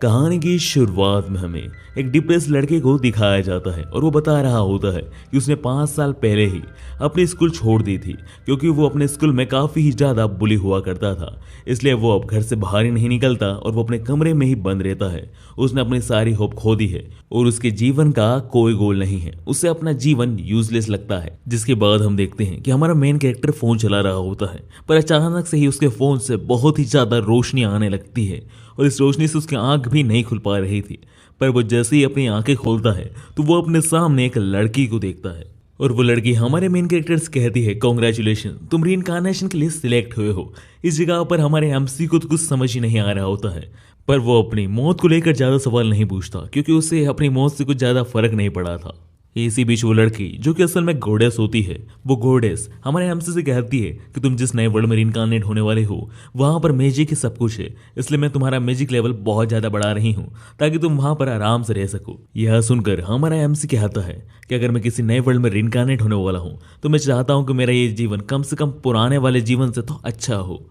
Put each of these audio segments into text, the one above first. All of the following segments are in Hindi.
कहानी की शुरुआत में हमें एक डिप्रेस लड़के को दिखाया जाता है और वो बता रहा होता है कि उसने 5 साल पहले ही अपनी स्कूल छोड़ दी थी क्योंकि वो अपने स्कूल में काफ़ी ही ज़्यादा बुली हुआ करता था। इसलिए वो अब घर से बाहर ही नहीं निकलता और वो अपने कमरे में ही बंद रहता है। उसने अपनी सारी होप खो दी है और उसके जीवन का कोई गोल नहीं है। उसे अपना जीवन यूजलेस लगता है। जिसके बाद हम देखते हैं कि हमारा मेन कैरेक्टर फोन चला रहा होता है, पर अचानक से ही उसके फोन से बहुत ही ज्यादा रोशनी आने लगती है और इस रोशनी से उसकी आंख भी नहीं खुल पा रही थी। पर वो जैसे ही अपनी आंखें खोलता है तो वो अपने सामने एक लड़की को देखता है और वो लड़की हमारे मेन कैरेक्टर्स कहती है, कांग्रेचुलेशन, तुम रीइंकार्नेशन के लिए सिलेक्ट हुए हो। इस जगह पर हमारे एमसी को तो कुछ समझ ही नहीं आ रहा होता है, पर वो अपनी मौत को लेकर ज्यादा सवाल नहीं पूछता क्योंकि उसे अपनी मौत से कुछ ज्यादा फर्क नहीं पड़ा था। इसी बीच वो लड़की जो कि असल में गोडेस होती है, वो गोडेस हमारे एमसी से कहती है कि तुम जिस नए वर्ल्ड में रिइंकार्नेट होने वाले हो वहां पर मैजिक ही सब कुछ है, इसलिए मैं तुम्हारा मैजिक लेवल बहुत ज्यादा बढ़ा रही हूँ ताकि तुम वहां पर आराम से रह सको। यह सुनकर हमारा एमसी कहता है कि अगर मैं किसी नए वर्ल्ड में रिइंकार्नेट होने वाला हूँ तो मैं चाहता हूँ कि मेरा ये जीवन कम से कम पुराने वाले जीवन से तो अच्छा हो।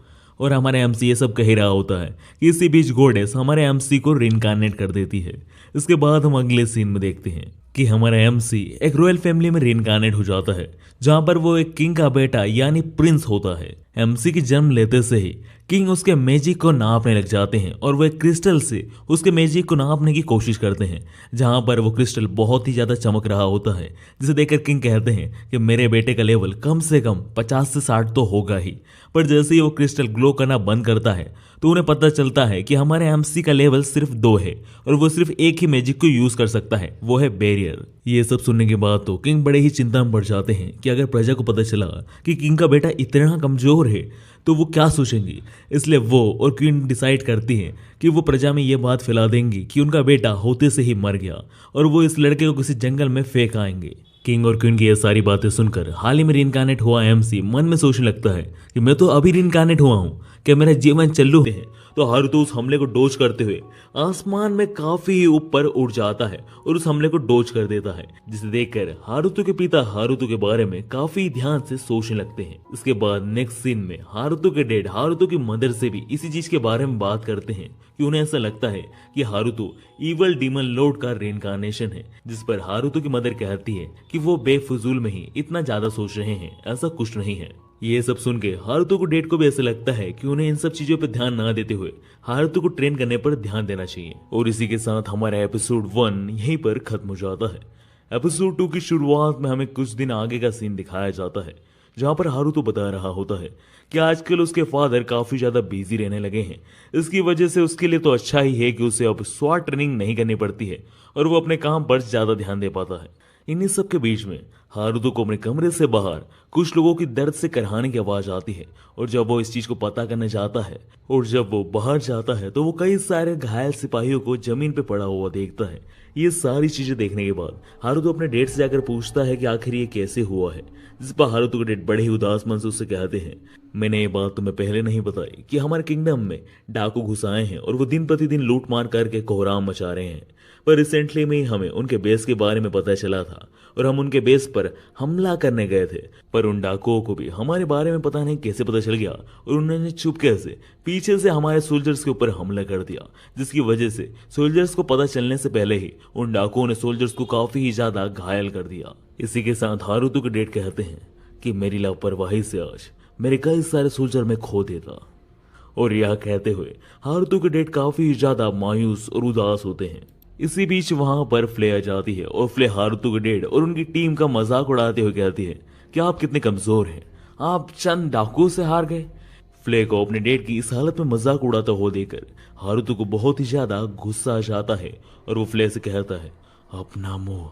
और हमारे एमसी ये सब कह ही रहा होता है कि इसी बीच गोडेस हमारे एमसी को रिइंकार्नेट कर देती है। इसके बाद हम अगले सीन में देखते हैं कि हमारा एमसी एक रॉयल फैमिली में रिइंकार्नेट हो जाता है जहां पर वो एक किंग का बेटा यानी प्रिंस होता है। एमसी की जन्म लेते से ही किंग उसके मैजिक को नापने लग जाते हैं और वो एक क्रिस्टल से उसके मैजिक को नापने की कोशिश करते हैं जहां पर वो क्रिस्टल बहुत ही ज्यादा चमक रहा होता है, जिसे देखकर किंग कहते हैं कि मेरे बेटे का लेवल कम से कम 50 से 60 तो होगा ही। पर जैसे ही वो क्रिस्टल ग्लो करना बंद करता है तो उन्हें पता चलता है कि हमारे एमसी का लेवल सिर्फ 2 है और वो सिर्फ एक ही मैजिक को यूज कर सकता है, वो है बैरियर। ये सब सुनने के बाद तो किंग बड़े ही चिंता में पड़ जाते हैं कि अगर प्रजा को पता चला कि किंग का बेटा इतना कमजोर है तो वो क्या सोचेंगी। इसलिए वो और क्वीन डिसाइड करती हैं कि वो प्रजा में ये बात फैला देंगी कि उनका बेटा होते से ही मर गया और वो इस लड़के को किसी जंगल में फेंक आएंगे। किंग और क्वीन की ये सारी बातें सुनकर हाल ही में रिइंकार्नेट हुआ एमसी मन में सोचने लगता है कि मैं तो अभी रिइंकार्नेट हुआ हूँ, क्या मेरा जीवन चालू है। तो हारुतो उस हमले को डोज करते हुए आसमान में काफी ऊपर उड़ जाता है और उस हमले को डोज कर देता है, जिसे देखकर हारुतो के पिता हारुतो के बारे में काफी ध्यान से सोचने लगते हैं। इसके बाद नेक्स्ट सीन में हारुतो के डैड हारुतो की मदर से भी इसी चीज के बारे में बात करते हैं कि उन्हें ऐसा लगता है कि हारुतो इवल डीमन लॉर्ड का रिइंकार्नेशन है, जिस पर हारुतो की मदर कहती है कि वो बेफजूल में ही इतना ज्यादा सोच रहे हैं, ऐसा कुछ नहीं है। ये सब सुन के हारुतो को डेड को भी ऐसा लगता है कि उन्हें इन सब चीजों पर ध्यान ना देते हुए हारुतो को ट्रेन करने पर ध्यान देना चाहिए। और इसी के साथ हमारा एपिसोड 1 यहीं पर खत्म हो जाता है। एपिसोड 2 की शुरुआत में हमें कुछ दिन आगे का सीन दिखाया जाता है जहां पर हारुतो बता रहा होता है कि आजकल उसके फादर काफी ज्यादा बिजी रहने लगे हैं। इसकी वजह से उसके लिए तो अच्छा ही है कि उसे अब स्वाट ट्रेनिंग नहीं करनी पड़ती है और वो अपने काम पर ज्यादा ध्यान दे पाता है। इन्हीं सब के बीच में हारुतो को अपने कमरे से बाहर कुछ लोगों की दर्द से करहाने की आवाज आती है और जब वो इस चीज को पता करने जाता है और जब वो बाहर जाता है तो वो कई सारे घायल सिपाहियों को जमीन पे पड़ा हुआ देखता है। ये सारी चीजें देखने के बाद हारुतो अपने डेड से जाकर पूछता है कि आखिर ये कैसे हुआ है, जिस पर हारुतो के डेड बड़े ही उदास मन से उससे कहते हैं, मैंने ये बात तुम्हें पहले नहीं बताई कि हमारे किंगडम में डाकू घुस आए हैं और वो दिन प्रतिदिन लूट मार करके कोहराम मचा रहे हैं। पर रिसेंटली में ही हमें उनके बेस के बारे में पता चला था और हम उनके बेस पर हमला करने गए थे, पर उन डाकुओं को भी हमारे बारे में पता नहीं कैसे पता चल गया और उन्होंने चुपके से पीछे से हमारे सोल्जर्स के ऊपर हमला कर दिया, जिसकी वजह से सोल्जर्स को पता चलने से पहले ही उन डाकुओं ने सोल्जर्स को काफी ही ज्यादा घायल कर दिया। इसी के साथ हारुतो के डेड कहते हैं कि मेरी लापरवाही से आज मेरे कई सारे सोल्जर में खो देता। और यह कहते हुए हारुतो के डेड काफी ज्यादा मायूस और उदास होते हैं। इसी बीच वहां पर फ्ले आ जाती है और फ्ले हारुतो के डेड और उनकी टीम का मजाक उड़ाते हुए कहती है कि आप कितने कमजोर हैं, आप चंद डाकुओं से हार गए। फ्ले को अपने डेड की इस हालत में मजाक उड़ाता हुआ देखकर हारुतो को बहुत ही ज्यादा गुस्सा आ जाता है और वो फ्ले से कहता है, अपना मुंह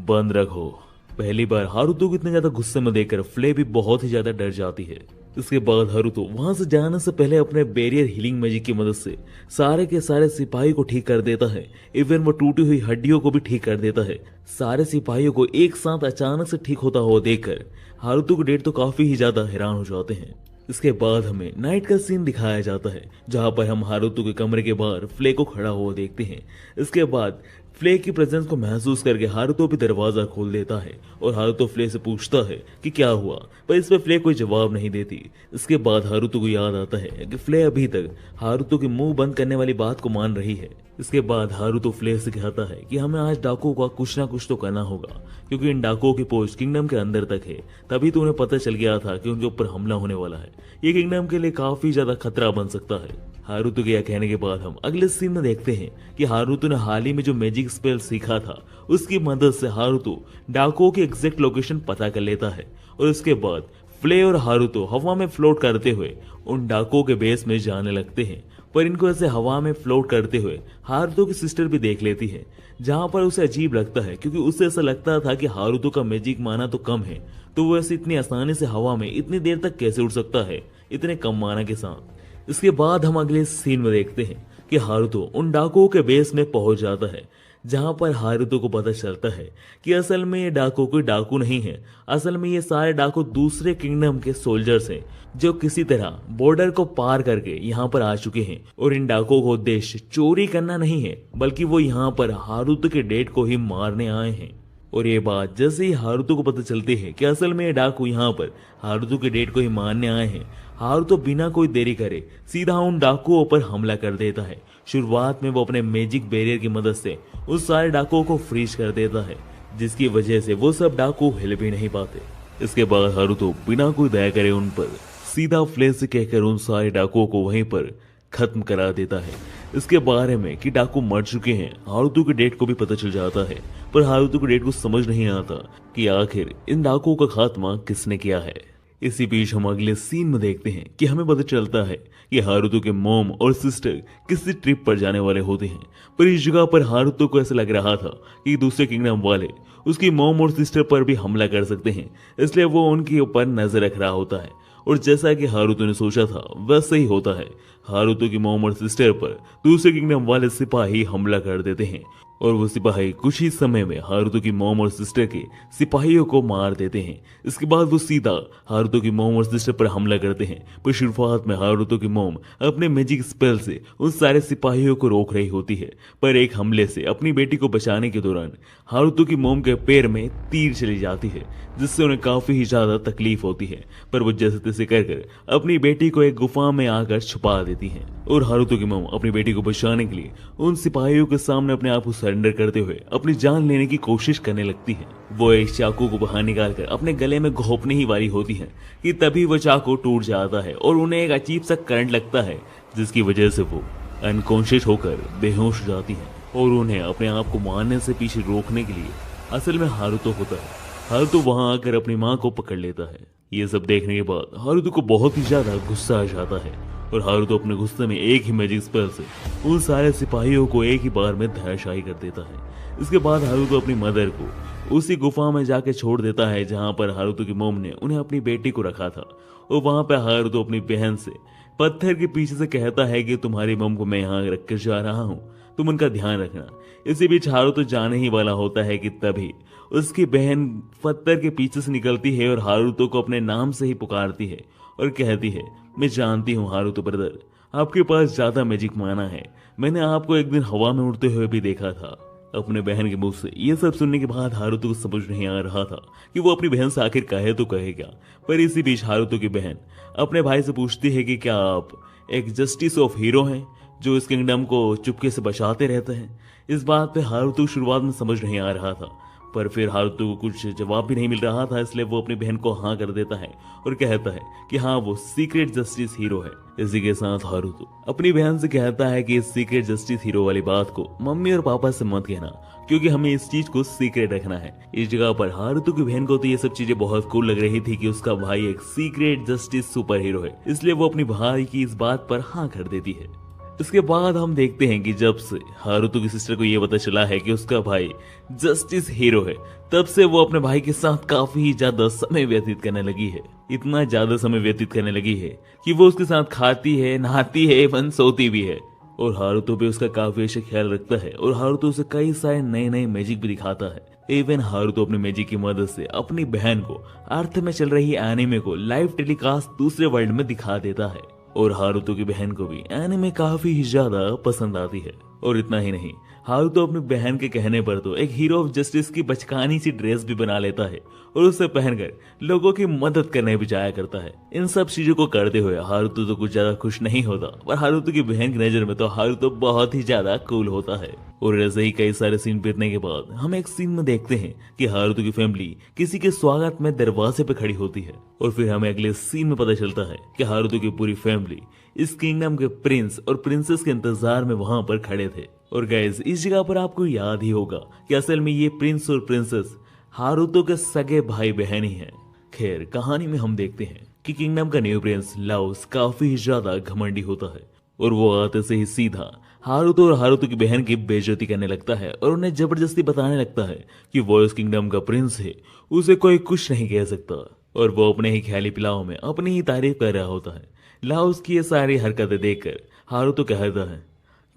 बंद रखो। पहली बार हारुतो को इतने ज्यादा गुस्से में देखकर फ्ले भी बहुत ही ज्यादा डर जाती है। इसके बाद हारुतो वहां से जाने से पहले अपने बैरियर हीलिंग मैजिक की मदद से सारे के सारे सिपाही को ठीक कर देता है। इवन वो टूटी हुई हड्डियों को भी ठीक कर देता है। सारे सिपाहियों को एक साथ अचानक से ठीक होता हुआ देखकर हारुतो के डेड तो काफी ही ज्यादा हैरान हो जाते हैं। इसके बाद हमें नाइट का सीन दिखाया जाता है जहां पर हम हारुतो के कमरे के बाहर फ्ले को खड़ा हुआ देखते हैं। इसके बाद फ्ले की प्रेजेंस को महसूस करके हारुतो भी दरवाजा खोल देता है और हारुतो फ्ले से पूछता है कि क्या हुआ, पर इस पर फ्ले कोई जवाब नहीं देती। इसके बाद हारुतो को याद आता है कि फ्ले अभी तक हारुतो के मुंह बंद करने वाली बात को मान रही है। इसके बाद हारुतो फ्ले से कहता है कि हमें आज डाकुओं का कुछ ना कुछ तो करना होगा, क्योंकि इन डाकुओं की पोस्ट किंगडम के अंदर तक है। तभी तो उन्हें पता चल गया था कि उनके ऊपर हमला होने वाला है। ये किंगडम के लिए काफी ज्यादा खतरा बन सकता है। हारुतो के यह कहने के बाद हम अगले सीन में देखते हैं कि हारुतो ने हाल ही में जो मैजिक स्पेल सीखा था उसकी मदद से हारुतो डाकुओं की एग्जैक्ट लोकेशन पता कर लेता है और उसके बाद फ्ले और हारुतो हवा में फ्लोट करते हुए उन डाकुओं के बेस में जाने लगते हैं। पर इनको ऐसे हवा में फ्लोट करते हुए हारुतो की सिस्टर भी देख लेती है, जहां पर उसे अजीब लगता है क्योंकि उसे ऐसा लगता था कि हारुतो का मैजिक माना तो कम है, तो वो ऐसे इतनी आसानी से हवा में इतनी देर तक कैसे उड़ सकता है इतने कम माना के साथ। इसके बाद हम अगले सीन में देखते हैं कि हारुतो उन डाकुओं के बेस में पहुंच जाता है, जहां पर हारुतो को पता चलता है कि असल में ये डाकू कोई डाकू नहीं है। असल में ये सारे डाकू दूसरे किंगडम के सोल्जर्स हैं जो किसी तरह बॉर्डर को पार करके यहाँ पर आ चुके हैं और इन डाकुओं का उद्देश्य चोरी करना नहीं है, बल्कि वो यहाँ पर हारुतो के डेड को ही मारने आए हैं। और ये बात जैसे ही हारुतो को पता चलती है कि असल में ये डाकू यहाँ पर हारुतो के डेड को ही मारने आए हैं, हारुतो बिना कोई देरी करे सीधा उन डाकुओं पर हमला कर देता है। शुरुआत में वो अपने मैजिक बैरियर की मदद से उस सारे डाकुओं को फ्रीज कर देता है, जिसकी वजह से वो सब डाकू हिल भी नहीं पाते। इसके बाद हारुतो बिना कोई दया करे उन पर सीधा फ्ले से कहकर उन सारे डाकुओं को वहीं पर खत्म करा देता है। इसके बारे में कि डाकू मर चुके हैं हारुतो के डेड को भी पता चल जाता है, पर हारुतो के डेड को समझ नहीं आता कि आखिर इन डाकुओं का खात्मा किसने किया है। इसी बीच हम अगले सीन में देखते हैं कि हमें पता चलता है कि हारुतो के मॉम और सिस्टर किसी ट्रिप पर जाने वाले होते हैं, पर इस जगह पर हारुतो को ऐसा लग रहा था कि दूसरे किंगडम वाले उसकी मॉम और सिस्टर पर भी हमला कर सकते हैं, इसलिए वो उनके ऊपर नजर रख रहा होता है। और जैसा कि हारुतो ने सोचा था वैसा ही होता है। हारुतो की मॉम और सिस्टर पर दूसरे किंगडम वाले सिपाही हमला कर देते हैं और वो सिपाही कुछ ही समय में हारुतो की मॉम और सिस्टर के सिपाहियों को मार देते हैं। इसके बाद वो सीधा हारुतो की मॉम और सिस्टर पर हमला करते हैं, पर शुरुआत में हारुतो की मॉम अपने मैजिक स्पेल से उन सारे सिपाहियों को रोक रही होती है, पर एक हमले से अपनी बेटी को बचाने के दौरान हारुतो की मॉम के पैर में तीर चली जाती है, जिससे उन्हें काफी ही ज्यादा तकलीफ होती है। पर वो जैसे तैसे कर अपनी बेटी को एक गुफा में आकर छुपा देती है और हारुतो की मॉम अपनी बेटी को बचाने के लिए उन सिपाहियों के सामने अपने आप को सरेंडर करते हुए अपनी जान लेने की कोशिश करने लगती है। वो एक चाकू को बाहर निकालकर अपने गले में घोंपने ही वाली होती है कि तभी वो चाकू टूट जाता है और उन्हें एक अजीब सा करंट लगता है, जिसकी वजह से वो अनकॉन्शियस होकर बेहोश हो जाती है और उन्हें अपने आप को मारने से पीछे रोकने के लिए असल में हारुतो होता है। हारुतो वहां आकर अपनी माँ को पकड़ लेता है। ये सब देखने के बाद हारुतो को बहुत ही ज्यादा गुस्सा आ जाता है और हारुतो अपने गुस्से में एक ही मैजिक स्पेल से उन सारे सिपाहियों को एक ही बार में धराशायी कर देता है। इसके बाद हारुतो अपनी मदर को उसी गुफा में जाके छोड़ देता है जहां पर हारुतो की मोम ने उन्हें अपनी बेटी को रखा था, और वहां पर हारुतो अपनी बहन से पत्थर के पीछे से कहता है कि तुम्हारी मोम को मैं यहाँ रख कर जा रहा हूँ, तुम उनका ध्यान रखना। इसी बीच हारुतो जाने ही वाला होता है कि तभी उसकी बहन पत्थर के पीछे से निकलती है और हारुतो को अपने नाम से ही पुकारती है और कहती है, मैं जानती हूँ हारुतो ब्रदर, आपके पास ज्यादा मैजिक माना है, मैंने आपको एक दिन हवा में उड़ते हुए भी देखा था। अपने बहन के मुंह से ये सब सुनने के बाद हारुतो को समझ नहीं आ रहा था कि वो अपनी बहन से आखिर कहे तो कहे क्या। पर इसी बीच हारुतो की बहन अपने भाई से पूछती है कि क्या आप एक जस्टिस ऑफ हीरो हैं जो इस किंगडम को चुपके से बचाते रहते हैं। इस बात पे हारुतो शुरुआत में समझ नहीं आ रहा था, पर फिर हारुतो को कुछ जवाब भी नहीं मिल रहा था, इसलिए वो अपनी बहन को हाँ कर देता है और कहता है कि हाँ वो सीक्रेट जस्टिस हीरो है। इसी के साथ हारुतो अपनी बहन से कहता है कि इस सीक्रेट जस्टिस हीरो वाली बात को मम्मी और पापा से मत कहना, क्योंकि हमें इस चीज को सीक्रेट रखना है। इस जगह पर हारुतो की बहन को तो ये सब चीजें बहुत कूल लग रही थी कि उसका भाई एक सीक्रेट जस्टिस सुपर हीरो है, इसलिए वो अपनी भाई की इस बात पर हाँ कर देती है। इसके बाद हम देखते हैं कि जब से हारुतो की सिस्टर को ये पता चला है कि उसका भाई जस्टिस हीरो है, तब से वो अपने भाई के साथ काफी ज्यादा समय व्यतीत करने लगी है। इतना ज्यादा समय व्यतीत करने लगी है कि वो उसके साथ खाती है, नहाती है, एवं सोती भी है। और हारुतो भी उसका काफी अच्छा ख्याल रखता है और हारुतो उसे कई सारे नए नए मैजिक भी दिखाता है। इवन हारुतो अपने मैजिक की मदद से अपनी बहन को अर्थ में चल रही एनिमे को लाइव टेलीकास्ट दूसरे वर्ल्ड में दिखा देता है और हारुतो की बहन को भी एनिमे काफी ज्यादा पसंद आती है। और इतना ही नहीं, हारुतो अपनी बहन के कहने पर तो एक हीरो ऑफ जस्टिस की बचकानी सी ड्रेस भी बना लेता है और उसे पहनकर लोगों की मदद करने भी जाया करता है। इन सब चीजों को करते हुए हारुतो तो कुछ ज्यादा खुश नहीं होता, पर हारुतो की बहन की नजर में तो हारुतो बहुत ही ज्यादा कूल होता है। और ऐसे ही कई सारे सीन बीतने के बाद हम एक सीन में देखते हैं कि हारुतो की फैमिली किसी के स्वागत में दरवाजे पे खड़ी होती है और फिर हमें अगले सीन में पता चलता है कि हारुतो की पूरी फैमिली इस किंगडम के प्रिंस और प्रिंसेस के इंतजार में वहां पर खड़े थे। और गाइस, इस जगह पर आपको याद ही होगा कि असल में ये प्रिंस और प्रिंसेस हारुतो के सगे भाई बहन ही हैं। खैर, कहानी में हम देखते हैं कि किंगडम का न्यू प्रिंस लाओस काफी ज्यादा घमंडी होता है और वो आते से ही सीधा हारुतो और हारुतो की बहन की बेइज्जती करने लगता है और उन्हें जबरदस्ती बताने लगता है कि वो इस किंगडम का प्रिंस है, उसे कोई कुछ नहीं कह सकता। और वो अपने ही ख्याली पिलाओं में अपनी ही तारीफ कर रहा होता है। लाओस की ये सारी हरकतें देखकर हारुतो कहता है,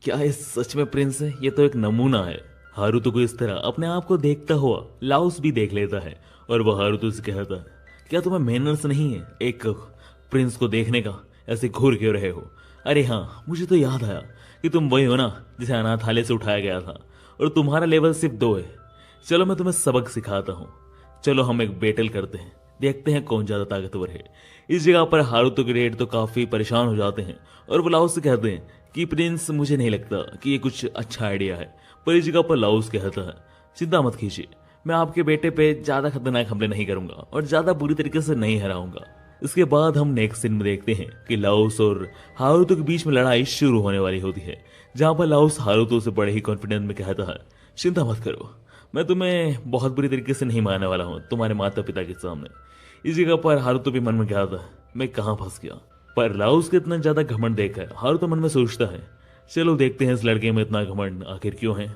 क्या ये सच में प्रिंस है? ये तो एक नमूना है। हारुतो को इस तरह अपने आप को देखता हुआ लाओस भी देख लेता है और वह हारुतो से कहता है, क्या तुम्हें मैनर्स नहीं है एक प्रिंस को देखने का? ऐसे घूर क्यों रहे हो? अरे हाँ, मुझे तो याद आया कि तुम वही हो ना जिसे अनाथालय से उठाया गया था और तुम्हारा लेवल सिर्फ 2 है। चलो मैं तुम्हें सबक सिखाता हूँ। चलो हम एक बैटल करते हैं, देखते हैं कौन ज्यादा ताकतवर है। इस जगह पर हारुतो के रेड तो काफी परेशान हो जाते हैं और वो लाओस से कहते हैं कि प्रिंस, मुझे नहीं लगता कि ये कुछ अच्छा आइडिया है। पर इस जगह पर लाओस कहता है, चिंता मत कीजिए, मैं आपके बेटे पे ज्यादा खतरनाक हमले नहीं करूंगा और ज्यादा बुरी तरीके से नहीं हराऊंगा। इसके बाद हम नेक्स्ट सीन में देखते हैं कि लाओस और हारुतो के बीच में लड़ाई शुरू होने वाली होती है, जहां पर लाओस हारुतो से बड़े ही कॉन्फिडेंस में कहता है, चिंता मत करो, मैं तुम्हें बहुत बुरी तरीके से नहीं मारने वाला हूँ तुम्हारे माता पिता के सामने। इस जगह पर हारुतो भी मन में कहता है, मैं कहाँ फंस गया। पर लाओस के इतना ज्यादा घमंड देखकर हारुतो मन में सोचता है, चलो देखते हैं इस लड़के में इतना घमंड आखिर क्यों है।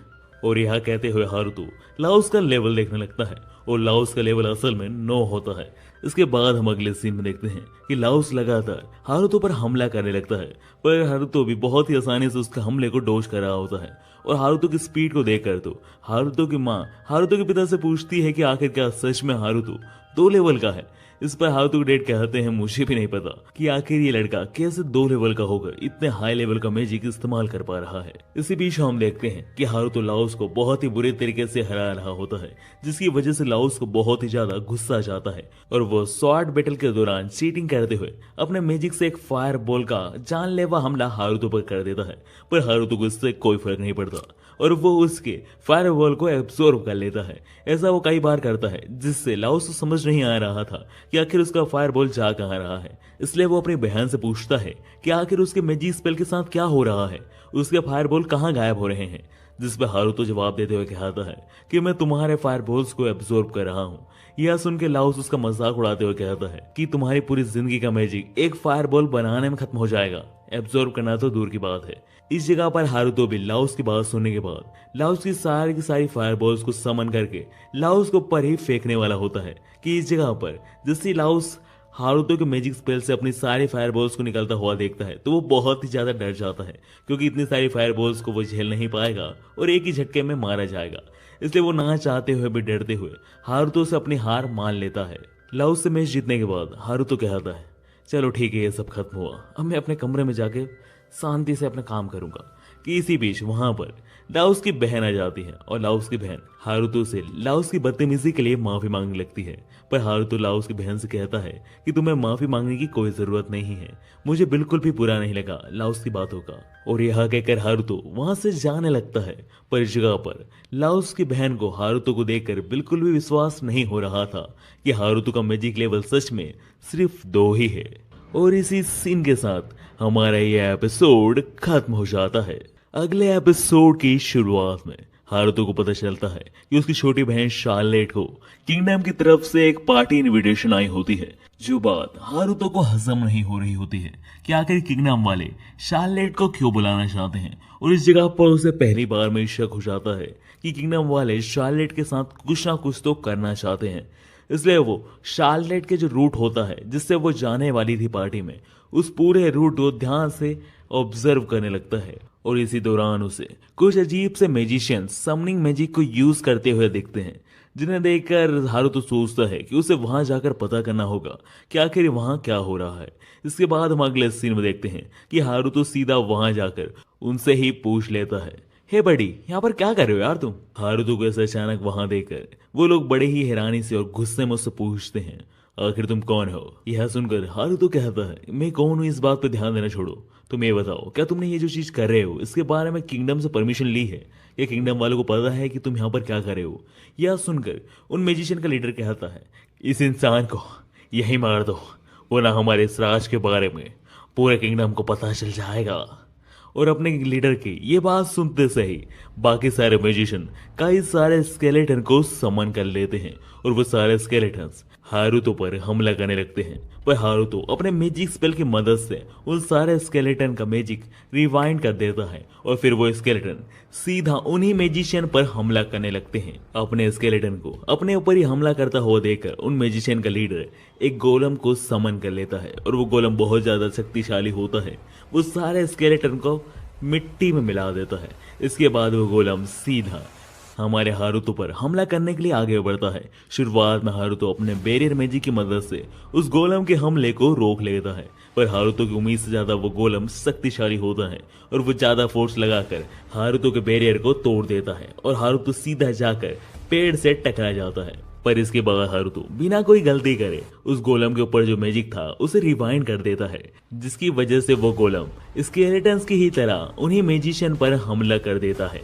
और यह कहते हुए हारुतो लाओस का लेवल देखने लगता है और लाओस का लेवल असल में 9 होता है। इसके बाद हम अगले सीन में देखते हैं कि लाओस लगातार हारुतो पर हमला करने लगता है, पर हारुतो भी बहुत ही आसानी से उसके हमले को डोज कर रहा होता है। और हारुतो की स्पीड को देखकर तो हारुतो की माँ हारुतो के पिता से पूछती है कि आखिर क्या सच में हारुतो 2 लेवल का है। इस पर हारुतो के डैड कहते हैं, मुझे भी नहीं पता कि आखिर ये लड़का कैसे 2 लेवल का होकर इतने हाई लेवल का मैजिक इस्तेमाल कर पा रहा है। इसी बीच हम देखते हैं कि हारुतो लाओस को बहुत ही बुरे तरीके से हरा रहा होता है, जिसकी वजह से लाओस को बहुत ही ज्यादा गुस्सा जाता है और वो स्वॉर्ड बैटल के दौरान चीटिंग करते हुए अपने मैजिक से एक फायर बॉल का जानलेवा हमला हारुतो पर कर देता है। पर हारुतो को इससे कोई फर्क नहीं पड़ता और वो उसके फायर बॉल को एब्सॉर्ब कर लेता है। ऐसा वो कई बार करता है जिससे लाओस को समझ नहीं आ रहा था कि आखिर उसका फायर बॉल जा कहाँ रहा है। इसलिए वो अपनी बहन से पूछता है कि आखिर उसके मैजिक स्पेल के साथ क्या हो रहा है, उसके फायर बॉल कहाँ गायब हो रहे हैं। जिस पर हारुतो जवाब देते हुए कहता है कि मैं तुम्हारे फायर बॉल्स को एब्सॉर्ब कर रहा हूँ। यह सुन के लाओस उसका मजाक उड़ाते हुए कहता है कि तुम्हारी पूरी जिंदगी का मैजिक एक फायर बॉल बनाने में खत्म हो जाएगा, एब्सॉर्ब करना तो दूर की बात है। इस जगह पर हारुतो भी लाओस की बात सुनने के बाद लाओस की सारी फायर बॉल्स को समन करके लाओस को ऊपर ही फेंकने वाला होता है। कि इस जगह पर जैसे लाओस हारुतो के मैजिक स्पेल से अपनी सारी फायर बॉल्स को निकलता हुआ देखता है तो वो बहुत ही ज्यादा डर जाता है, क्योंकि इतनी सारी फायर बॉल्स को वो झेल नहीं पाएगा और एक ही झटके में मारा जाएगा। इसलिए वो ना चाहते हुए भी डरते हुए हारुतो से अपनी हार मान लेता है। लाओस से मैच जीतने के बाद हारुतो कहता है, चलो ठीक है, ये सब खत्म हुआ, अब मैं अपने कमरे में जाके शांति से अपना काम करूंगा। कि इसी बीच वहां पर लाओस की बहन आ जाती है और लाओस की बहन हारुतो से लाओस की बदतमीजी के लिए माफी मांगने लगती है। पर हारुतो लाओस की बहन से कहता है कि तुम्हें माफी मांगने की कोई जरूरत नहीं है, मुझे बिल्कुल भी बुरा नहीं लगा लाओस की बातों का। और यह कहकर हारुतो वहां से जाने लगता है। पर इस जगह पर लाओस की बहन को हारुतो को देखकर बिल्कुल भी विश्वास नहीं हो रहा था कि हारुतो का मैजिक लेवल सच में सिर्फ 2 ही है। और इसी सीन के साथ हमारा ये एपिसोड खत्म हो जाता है। अगले एपिसोड की शुरुआत में हारुतो को पता चलता है कि उसकी छोटी बहन शार्लेट को किंगडम की तरफ से एक पार्टी इनविटेशन आई होती है। जो बात हारुतो को हजम नहीं हो रही होती है कि आखिर किंगडम वाले शार्लेट को क्यों बुलाना चाहते हैं। और इस जगह पर उसे पहली बार में शक हो जाता है कि किंगडम वाले शार्लेट के साथ कुछ ना कुछ तो करना चाहते हैं। इसलिए वो शार्लेट के जो रूट होता है जिससे वो जाने वाली थी पार्टी में, उस पूरे रूट को ध्यान से ऑब्जर्व करने लगता है। और इसी दौरान उसे कुछ अजीब से मैजिशियन समनिंग मैजिक को यूज करते हुए दिखते हैं, जिन्हें देखकर हारुतो सोचता है कि उसे वहां जाकर पता करना होगा कि आखिर वहां क्या हो रहा है। इसके बाद हम अगले सीन में देखते हैं कि हारुतो सीधा वहां जाकर उनसे ही पूछ लेता है, हे बड़ी, यहाँ पर क्या कर रहे हो यार तुम? हारुतो को ऐसे अचानक वहां देखकर वो लोग बड़े ही हैरानी से और गुस्से में उससे पूछते हैं, आखिर तुम कौन हो? यह सुनकर हारुतो कहता है, मैं कौन हूँ इस बात पर ध्यान देना छोड़ो, तुम ये बताओ क्या तुमने ये जो चीज कर रहे हो इसके बारे में किंगडम से परमिशन ली है? या किंगडम वालों को पता है कि तुम यहाँ पर क्या कर रहे हो? यह सुनकर उन मैजिशियन का लीडर कहता है, इस इंसान को यही मार दो, वरना हमारे इस राज के बारे में पूरे किंगडम को पता चल जाएगा। और अपने लीडर की ये बात सुनते से ही बाकी सारे मैजिशियन कई सारे स्केलेटन को समन कर लेते हैं और वो सारे स्केलेटन्स हारुतो पर हमला करने लगते हैं। पर हारुतो अपने मैजिक स्पेल की मदद से उन सारे स्केलेटन का मैजिक रिवाइंड कर देता है और फिर वो स्केलेटन सीधा उन्हीं मैजिशियन पर हमला करने लगते हैं। अपने स्केलेटन को अपने ऊपर ही हमला करता हुआ देखकर उन मैजिशियन का लीडर एक गोलम को समन कर लेता है और वो गोलम बहुत ज्यादा शक्तिशाली होता है। वो सारे स्केलेटन को मिट्टी में मिला देता है। इसके बाद वो गोलम सीधा हमारे हारुतो पर हमला करने के लिए आगे बढ़ता है। शुरुआत में हारुतो अपने बैरियर मैजिक की मदद से उस गोलम के हमले को रोक लेता है, पर हारुतो की उम्मीद से ज्यादा वो गोलम शक्तिशाली होता है और वो ज्यादा फोर्स लगाकर हारुतो के बैरियर को तोड़ देता है और हारुतो सीधा जाकर पेड़ से टकरा जाता है। पर इसके बाद हारुतो बिना कोई गलती करे उस गोलम के ऊपर जो मैजिक था उसे रिवाइंड कर देता है, जिसकी वजह से वो गोलम स्केलेटन्स की ही तरह उन्हीं मैजिशियन पर हमला कर देता है।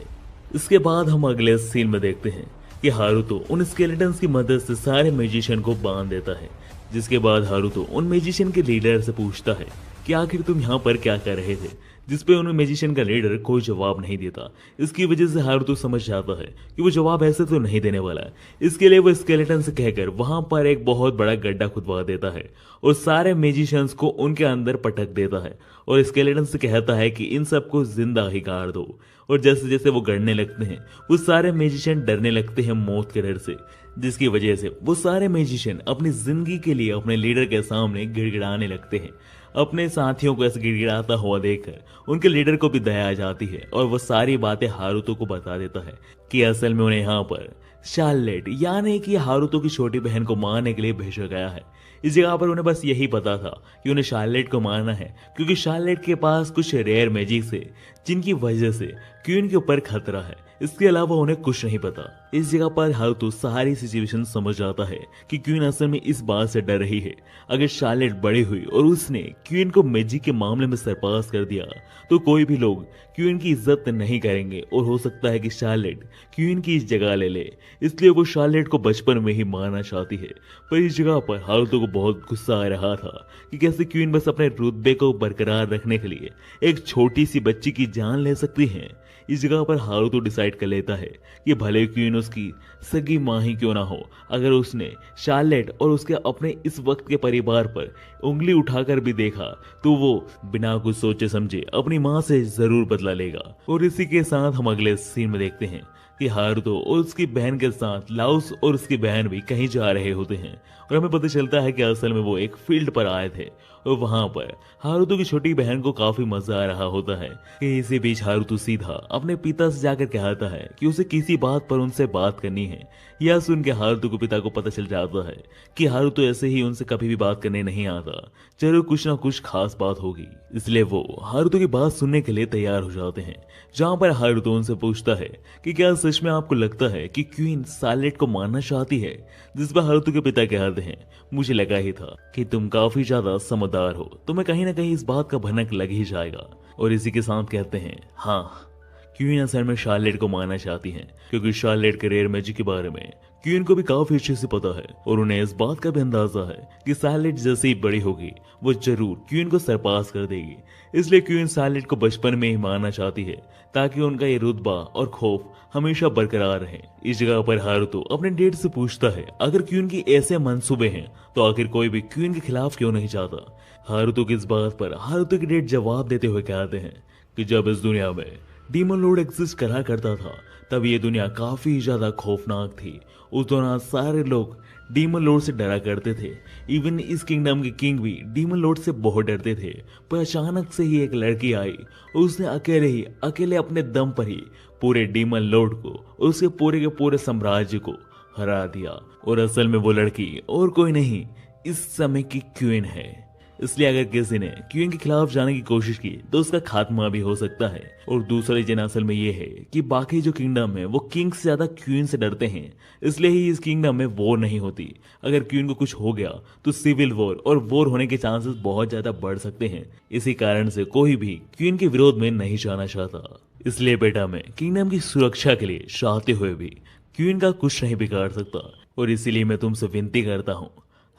इसके बाद हम अगले सीन में देखते हैं कि हारुतो उन स्केलेटन्स की मदद से सारे मैजिशियन को बांध देता है। जिसके बाद हारुतो उन मैजिशियन के लीडर से पूछता है कि आखिर तुम यहाँ पर क्या कर रहे थे, जिसपे उन मैजिशियन का लीडर कोई जवाब नहीं देता। इसकी वजह से हारुतो समझ जाता है कि वो जवाब ऐसे तो नहीं देने वाला है। इसके लिए वो स्केलेटन से कहकर वहां पर एक बहुत बड़ा गड्ढा खुदवा देता है और सारे मैजिशियंस को उनके अंदर पटक देता है और स्केलेटन से कहता है कि इन सबको जिंदा ही गाड़ दो। और जैसे जैसे वो गड़ने लगते हैं वो सारे मैजिशियन डरने लगते हैं मौत के डर से, जिसकी वजह से वो सारे मैजिशियन अपनी जिंदगी के लिए अपने लीडर के सामने गिड़गिड़ाने लगते हैं। अपने साथियों को ऐसे गिड़गिड़ाता हुआ देखकर उनके लीडर को भी दया आ जाती है और वो सारी बातें हारुतो को बता देता है कि असल में उन्हें यहाँ पर शार्लेट यानी कि हारुतो की छोटी बहन को मारने के लिए भेजा गया है। इस जगह पर उन्हें बस यही पता था कि उन्हें शार्लेट को मारना है, क्योंकि शार्लेट के पास कुछ रेयर मैजिक है जिनकी वजह से क्वीन के ऊपर खतरा है। इसके अलावा उन्हें कुछ नहीं पता। इस जगह पर हारुतो सारी सिचुएशन समझ जाता है कि क्वीन असल में इस बात से डर रही है, अगर शार्लेट बड़ी हुई और उसने क्वीन को मैजिक के मामले में सरपास कर दिया तो कोई भी लोग क्वीन की इज्जत नहीं करेंगे और हो सकता है कि शार्लेट क्वीन की इस जगह ले ले। इसलिए वो शार्लेट को बचपन में ही मारना चाहती है। पर इस जगह पर हारुतो को बहुत गुस्सा आ रहा था कि कैसे क्वीन बस अपने रुतबे को बरकरार रखने के लिए एक छोटी सी बच्ची की जान ले सकती है। इस जगह पर हारुतो डिसाइड कर लेता है कि भले क्वीन उसकी सगी माँ ही क्यों ना हो, अगर उसने शार्लेट और उसके अपने इस वक्त के परिवार पर उंगली उठाकर भी देखा तो वो बिना कुछ सोचे समझे अपनी माँ से जरूर बदला लेगा। और इसी के साथ हम अगले सीन में देखते हैं कि हारुतो और उसकी बहन के साथ लाउस और उसकी बहन भी कहीं जा रहे होते हैं और हमें पता चलता है कि असल में वो एक फील्ड पर आए थे और वहां पर हारुतो की छोटी बहन को काफी मजा आ रहा होता है कि इसी बीच हारुतो सीधा अपने पिता से जाकर कहता है कि उसे किसी बात पर उनसे बात करनी है। यह सुन के हारुतो के पिता को पता चल जाता है कि हारुतो ऐसे ही उनसे कभी भी बात करने नहीं आता, जरूर कुछ ना कुछ खास बात होगी। इसलिए वो हारुतो की बात सुनने के लिए तैयार हो जाते हैं, जहां पर हारुतो उनसे पूछता है कि क्या सच में आपको लगता है कि क्वीन शार्लेट को मारना चाहती है? जिस पर हारुतो के पिता कहते हैं, मुझे लगा ही था कि तुम काफी ज्यादा समझदार हो, तुम्हें कहीं ना कहीं इस बात का भनक लग ही जाएगा। और इसी के साथ कहते हैं, हाँ क्वीन असल में शार्लेट को मारना चाहती हैं, क्योंकि शार्लेट के रेयर मैजिक के बारे में क्वीन को भी काफी अच्छे से पता है और उन्हें इस बात का भी अंदाजा है कि शार्लेट जैसे ही बड़ी होगी वो जरूर क्वीन को सरपास कर देगी। इसलिए क्वीन शार्लेट को बचपन में ही मारना चाहती है ताकि उनका ये रुतबा और खौफ हमेशा बरकरार रहे। इस जगह पर हारुतो अपने डेड से पूछता है, अगर क्वीन की ऐसे मंसूबे हैं तो आखिर कोई भी क्वीन के खिलाफ क्यों नहीं जाता? हारुतो की इस बात पर हारुतो के डेड जवाब देते हुए कहते हैं कि जब इस दुनिया में डीमन लॉर्ड एग्जिस्ट करा करता था तब ये दुनिया काफी ज्यादा खौफनाक थी। उस दौरान सारे लोग डीमन लॉर्ड से डरा करते थे, इवन इस किंगडम के किंग भी डीमन लॉर्ड से बहुत डरते थे। पर अचानक से ही एक लड़की आई और उसने अकेले अपने दम पर ही पूरे डीमन लॉर्ड को और उसके पूरे के पूरे साम्राज्य को हरा दिया। और असल में वो लड़की और कोई नहीं, इस समय की क्वीन है। इसलिए अगर किसी ने क्वीन के खिलाफ जाने की कोशिश की तो उसका खात्मा भी हो सकता है। और दूसरा रीजन असल में ये है कि बाकी जो किंगडम है वो किंग से ज्यादा क्वीन से डरते हैं, इसलिए ही इस किंगडम में वॉर नहीं होती। अगर क्वीन को कुछ हो गया तो सिविल वॉर और वॉर होने के चांसेस बहुत ज्यादा बढ़ सकते हैं। इसी कारण से कोई भी क्वीन के विरोध में नहीं जाना चाहता। इसलिए बेटा मैं किंगडम की सुरक्षा के लिए चाहते हुए भी क्वीन का कुछ नहीं बिगाड़ सकता। और इसीलिए मैं तुमसे विनती करता हूँ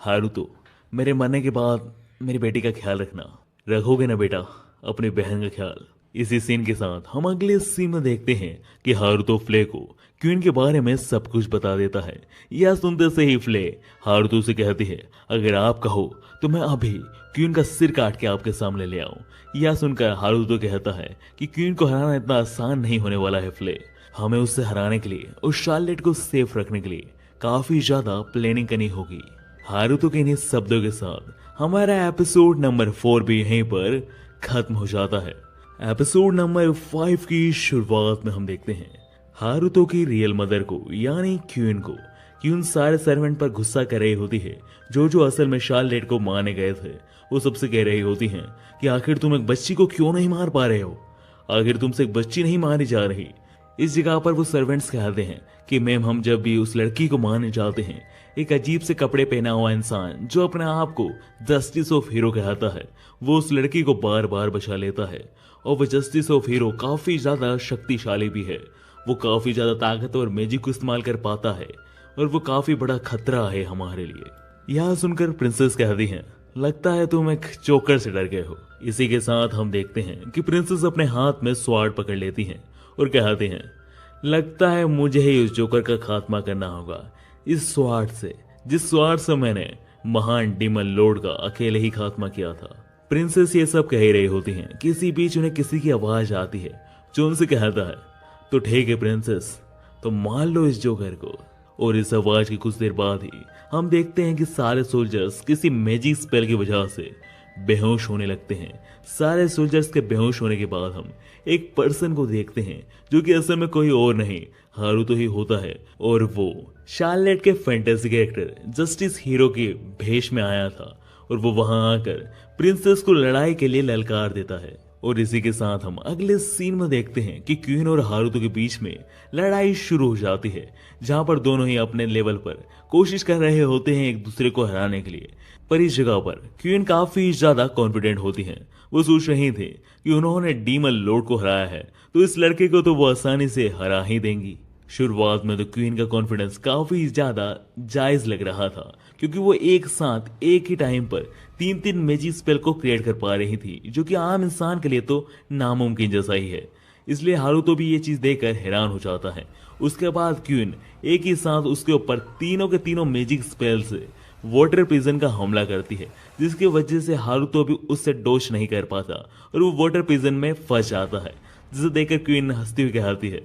हारुतो, मेरे मरने के बाद मेरी बेटी का ख्याल रखना। रखोगे ना बेटा अपनी बहन का ख्याल। इसी सीन के साथ हम अगले सीन में देखते हैं कि हारुतो फ्ले को क्वीन के बारे में सब कुछ बता देता है। यह सुनते से ही फ्ले हारुतो से कहती है, अगर आप कहो तो मैं अभी क्वीन का सिर काट के आपके सामने ले आऊं। यह सुनकर हारुतो कहता है कि क्वीन को हराना इतना आसान नहीं होने वाला है फ्ले। हमें उससे हराने के लिए और शार्लेट को सेफ रखने के लिए काफी ज्यादा प्लानिंग करनी होगी। हारुतो के इन शब्दों के साथ हमारा एपिसोड नंबर 4 भी यहीं पर खत्म हो जाता है। एपिसोड नंबर 5 की शुरुआत में हम देखते हैं हारुतो की रियल मदर को यानी क्वीन सारे सर्वेंट पर गुस्सा कर रही होती है जो असल में शार्लेट को मारने गए थे। वो सबसे कह रही होती हैं कि आखिर तुम एक बच्ची को क्यों नहीं मार पा रहे हो, आखिर तुमसे एक बच्ची नहीं मारी जा रही। इस जगह पर वो सर्वेंट्स कहते हैं कि मैम हम जब भी उस लड़की को मारने जाते हैं, एक अजीब से कपड़े पहना हुआ इंसान जो अपने आप को जस्टिस ऑफ हीरो कहता है वो उस लड़की को बार बार बचा लेता है। और वो जस्टिस ऑफ हीरो काफी ज्यादा शक्तिशाली भी है। वो काफी ज्यादा ताकत और मैजिक को इस्तेमाल कर पाता है और वो काफी बड़ा खतरा है हमारे लिए। यह सुनकर प्रिंसेस कहती हैं, लगता है तुम एक जोकर से डर गए हो। इसी के साथ हम देखते हैं कि प्रिंसेस अपने हाथ में स्वॉर्ड पकड़ लेती हैं और कहते हैं, लगता है मुझे ही उस जोकर का खात्मा करना होगा, इस स्वॉर्ड से, जिस स्वॉर्ड से मैंने महान डीमन लॉर्ड का अकेले ही खात्मा किया था। प्रिंसेस ये सब कह रही होती हैं कि इसी बीच उन्हें किसी की आवाज आती है जो उनसे कहता है, तो ठीक है प्रिंसेस, तो मान लो इस जोकर को। और इस आवाज की कुछ देर बाद ही हम देखते हैं कि सारे सोल्जर्स किसी मैजिक स्पेल की वजह से बेहोश होने लगते हैं। सारे सोल्जर्स के बेहोश होने के बाद हम एक पर्सन को देखते हैं जो कि असल में कोई और नहीं हारुतो ही होता है। और वो शार्लेट के फैंटेसी कैरेक्टर जस्टिस हीरो के भेष में आया था और वो वहां आकर प्रिंसेस को लड़ाई के लिए ललकार देता है। और इसी के साथ हम अगले सीन में देखते हैं कि क्वीन और हारुतो के बीच में लड़ाई शुरू हो जाती है, जहां पर दोनों ही अपने लेवल पर कोशिश कर रहे होते हैं एक दूसरे को हराने के लिए। पर इस जगह पर क्वीन काफी ज्यादा कॉन्फिडेंट होती हैं। वो सोच रही थी कि उन्होंने डीमन लॉर्ड को हराया है तो इस लड़के को तो वो आसानी से हरा ही देंगी। शुरुआत में तो क्वीन का कॉन्फिडेंस काफी ज्यादा जायज लग रहा था क्योंकि वो एक साथ एक ही टाइम पर 3 मैजिक स्पेल को क्रिएट कर पा रही थी, जो कि आम इंसान के लिए तो नामुमकिन जैसा ही है। इसलिए हारुतो भी ये चीज देखकर हैरान हो जाता है। उसके बाद क्वीन एक ही साथ उसके ऊपर तीनों के तीनों मैजिक स्पेल से वाटर प्रिजन का हमला करती है, जिसकी वजह से हारुतो भी उससे डोज नहीं कर पाता और वो वाटर प्रिजन में फंस जाता है। जिसे देखकर क्वीन हंसती हुई कहती है,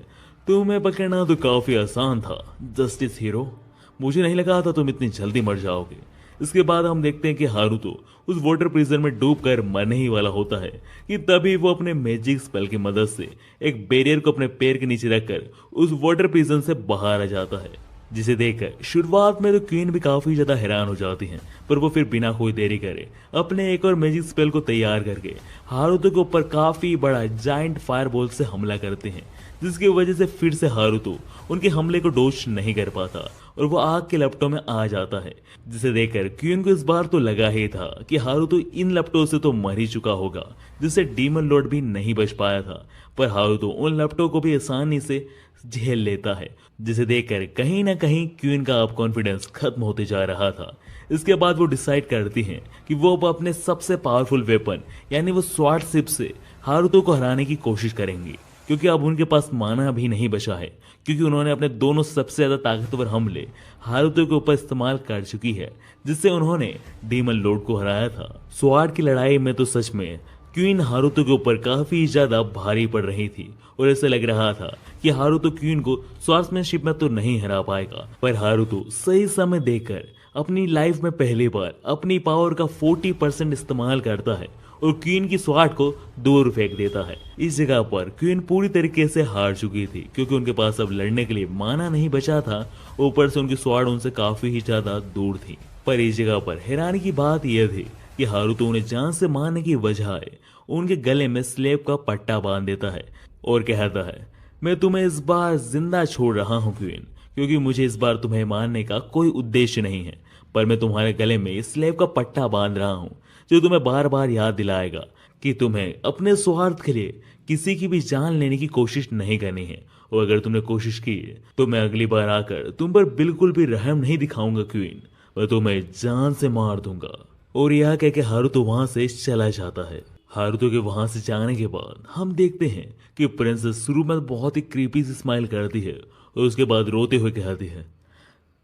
तुम्हें पकड़ना तो काफी आसान था जस्टिस हीरो, मुझे नहीं लगा था तुम इतनी जल्दी मर जाओगे। इसके बाद हम देखते हैं कि हारुतो उस वाटर प्रिजन में डूबकर मरने ही वाला होता है कि तभी वो अपने मैजिक स्पेल की मदद से एक बैरियर को अपने पैर के नीचे रखकर उस वाटर प्रिजन से बाहर आ जाता है। जिसे देखकर शुरुआत में तो क्वीन भी काफी ज्यादा हैरान हो जाती हैं, पर वो फिर बिना कोई देरी करे अपने एक और मैजिक स्पेल को तैयार करके हारुतो के ऊपर काफी बड़ा जायंट फायरबॉल से हमला करते हैं, जिसकी वजह से फिर से हारुतो उनके हमले को डोज नहीं कर पाता और वो आग के लपटों में आ जाता है। जिसे देखकर क्वीन को इस बार तो लगा ही था कि हारुतो इन लपटों से तो मर ही चुका होगा, जिससे डीमन लॉर्ड भी नहीं बच पाया था। पर हारुतो उन लपटों को भी आसानी से झेल लेता है, जिसे देखकर कहीं ना कहीं क्वीन का अब कॉन्फिडेंस खत्म होते जा रहा था। इसके बाद वो डिसाइड करती हैं कि वो अब अपने सबसे पावरफुल वेपन यानी वो स्वॉर्ड शिप से हारुतो को हराने की कोशिश करेंगी, क्योंकि अब उनके पास माना भी नहीं बचा है, क्योंकि उन्होंने अपने दोनों सबसे ज्यादा ताकतवर हमले हारुतो के ऊपर इस्तेमाल कर चुकी है, जिससे उन्होंने डीमन लॉर्ड को हराया था। स्वॉर्ड की लड़ाई में तो सच में क्वीन हारुतो के ऊपर काफी ज्यादा भारी पड़ रही थी और ऐसा लग रहा था कि हारुतो क्वीन को स्वॉर्ड्समैनशिप में तो नहीं हरा पाएगा। पर हारुतो सही समय देखकर अपनी लाइफ में पहली बार अपनी पावर का 40% इस्तेमाल करता है और क्वीन की स्वॉर्ड को दूर फेंक देता है। इस जगह पर क्वीन पूरी तरीके से हार चुकी थी, क्योंकि उनके पास अब लड़ने के लिए माना नहीं बचा था, ऊपर से उनकी स्वॉर्ड उनसे काफी ही ज्यादा दूर थी। पर इस जगह पर हैरानी की बात यह थी कि हारुतो उन्हें जान से मारने की बजाय उनके गले में स्लेब का पट्टा बांध देता है और कहता है, मैं तुम्हें इस बार जिंदा छोड़ रहा हूँ क्वीन, क्योंकि मुझे इस बार तुम्हें मारने का कोई उद्देश्य नहीं है, पर मैं तुम्हारे गले में स्लेब का पट्टा बांध रहा हूँ जो तुम्हें बार बार याद दिलाएगा कि तुम्हें अपने स्वार्थ के लिए किसी की भी जान लेने की कोशिश नहीं करनी है, और अगर तुमने कोशिश की तो मैं अगली बार आकर तुम पर बिल्कुल भी रहम नहीं दिखाऊंगा क्वीन, मैं तुम्हें जान से मार दूंगा। और यह कह के हारुतो वहां से चला जाता है। हारुतो के वहां से जाने के बाद हम देखते हैं कि प्रिंसेस शुरू में बहुत ही क्रीपी सी स्माइल करती है और उसके बाद रोते हुए कहती है,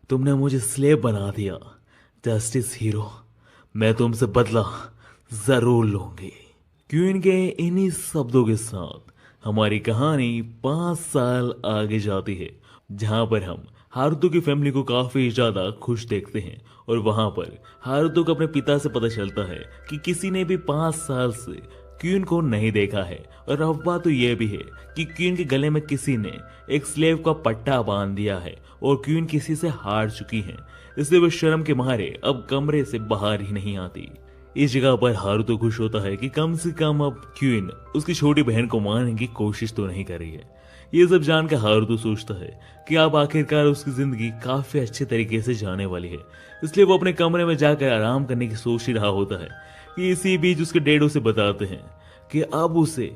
तुमने मुझे स्लेव बना दिया जस्टिस हीरो, मैं तुमसे बदला जरूर लूंगी। क्वीन के इन्हीं शब्दों के साथ हमारी कहानी 5 साल आगे जाती है, जहां पर हम हारुतो की फैमिली को काफी ज्यादा खुश देखते हैं और वहां पर हारुतो को अपने पिता से पता चलता है कि किसी ने भी 5 साल से क्वीन को नहीं देखा है, और अफवाह तो यह भी है कि क्वीन के गले में किसी ने एक स्लेव का पट्टा बांध दिया है और क्वीन किसी से हार चुकी है, इसलिए वो शर्म के मारे अब कमरे से बाहर ही नहीं आती। इस जगह पर हारुतो खुश होता है कि कम से कम अब क्वीन उसकी छोटी बहन को मारने की कोशिश तो नहीं कर रही है। ये सब जानकर हारुतो सोचता है कि अब आखिरकार उसकी जिंदगी काफी अच्छे तरीके से जाने वाली है, इसलिए वो अपने कमरे में जाकर आराम करने की सोच ही रहा होता है कि इसी बीच उसके डैड उसे बताते हैं कि अब उसे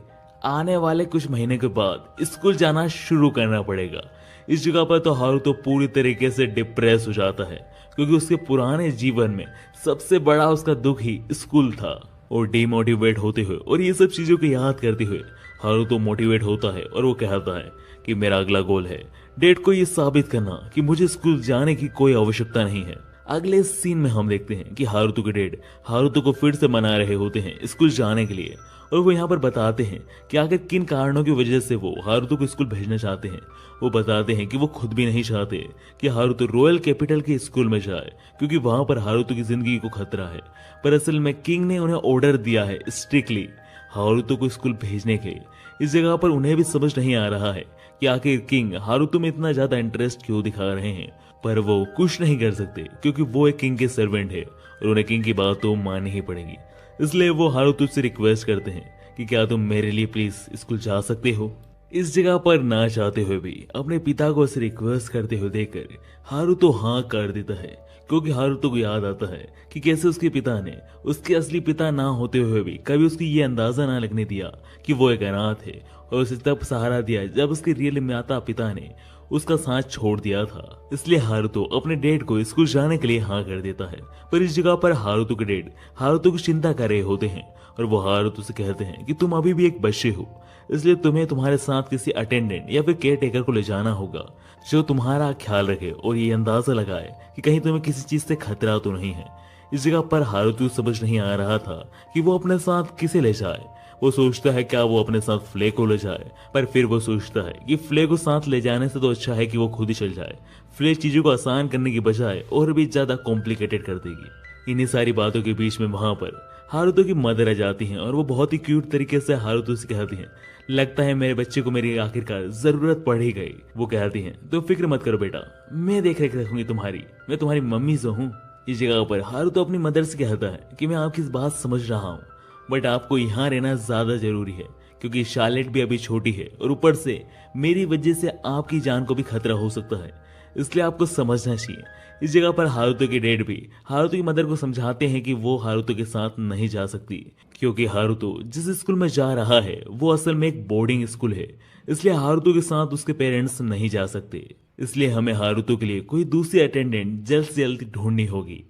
आने वाले कुछ महीने के बाद स्कूल जाना शुरू करना पड़ेगा। इस जगह पर तो हारुतो पूरी तरीके से डिप्रेस हो जाता है, क्योंकि उसके पुराने जीवन में सबसे बड़ा उसका दुख ही स्कूल था। और डिमोटिवेट होते हुए और ये सब चीजों को याद करते हुए हारुतो मोटिवेट होता है और वो कहता है कि मेरा अगला गोल है डैड को ये साबित करना कि मुझे स्कूल जाने की कोई आवश्यकता नहीं है। अगले सीन में हम देखते हैं कि हारुतो के डैड हारुतो को फिर से मना रहे होते हैं स्कूल जाने के लिए, और वो यहाँ पर बताते हैं कि आखिर किन कारणों की वजह से वो हारुतो को स्कूल भेजना चाहते हैं। वो बताते हैं कि वो खुद भी नहीं चाहते कि हारुतो रॉयल कैपिटल के स्कूल में जाए, क्योंकि वहां पर हारुतो की जिंदगी को खतरा है, पर असल में किंग ने उन्हें ऑर्डर दिया है स्ट्रिक्टली हारुतो को स्कूल भेजने के। इस जगह पर उन्हें भी समझ नहीं आ रहा है कि आखिर किंग हारुतो में इतना ज्यादा इंटरेस्ट क्यों दिखा रहे हैं, पर वो कुछ नहीं कर सकते क्योंकि वो एक किंग के सर्वेंट है और उन्हें किंग की बात तो माननी ही पड़ेगी। इसलिए वो हारुतो से रिक्वेस्ट करते हैं कि क्या तुम मेरे लिए प्लीज स्कूल जा सकते हो। इस जगह पर ना चाहते हुए भी अपने पिता को ऐसे रिक्वेस्ट करते हुए देखकर हारुतो हाँ कर देता है, क्योंकि हारुतो को याद आता है कि कैसे उसके पिता ने उसके असली पिता ना होते हुए भी कभी उसकी ये अंदाजा ना लगने दिया कि वो एक अनाथ है, और उसे तब सहारा दिया जब उसके रियल माता पिता ने उसका साथ छोड़ दिया था। इसलिए हारुतो अपने डैड को स्कूल जाने के लिए हाँ कर देता है, पर इस जगह पर हारुतो के डैड हारुतो की चिंता कर रहे होते हैं और वो हारुतो से कहते हैं कि तुम अभी भी एक बच्चे हो, इसलिए तुम्हें तुम्हारे साथ किसी अटेंडेंट या फिर केयर टेकर को ले जाना होगा जो तुम्हारा ख्याल रखे और ये अंदाजा लगाए कि कहीं तुम्हें किसी चीज से खतरा तो नहीं है। इस जगह पर हारुतो समझ नहीं आ रहा था कि वो अपने साथ किसे ले जाए। वो सोचता है क्या वो अपने साथ फ्ले को ले जाए, पर फिर वो सोचता है कि फ्ले को साथ ले जाने से तो अच्छा है कि वो खुद ही चल जाए। फ्ले चीजों को आसान करने की बजाय और भी ज्यादा कॉम्प्लिकेटेड कर देगी। इन्हीं सारी बातों के बीच में वहां पर हारुतो की मदर आ जाती हैं और वो बहुत ही क्यूट तरीके से हारुतो से कहती हैं, लगता है मेरे बच्चे को मेरी आखिरकार जरूरत पड़ ही गई। वो कहती हैं, तो फिक्र मत करो बेटा, मैं देख रेख रखूंगी तुम्हारी, मैं तुम्हारी मम्मी जो हूँ। इस जगह पर हारुतो अपनी मदर से कहता है कि मैं आपकी इस बात समझ रहा हूँ, बट आपको यहाँ रहना ज्यादा जरूरी है क्योंकि शार्लेट भी अभी छोटी है और ऊपर से मेरी वजह से आपकी जान को भी खतरा हो सकता है, इसलिए आपको समझना चाहिए। इस जगह पर हारुतो के डैड भी हारुतो की मदर को समझाते हैं कि वो हारुतो के साथ नहीं जा सकती, क्योंकि हारुतो जिस स्कूल में जा रहा है वो असल में एक बोर्डिंग स्कूल है, इसलिए हारुतो के साथ उसके पेरेंट्स नहीं जा सकते। इसलिए हमें हारुतो के लिए कोई दूसरी अटेंडेंट जल्द से जल्द ढूंढनी होगी।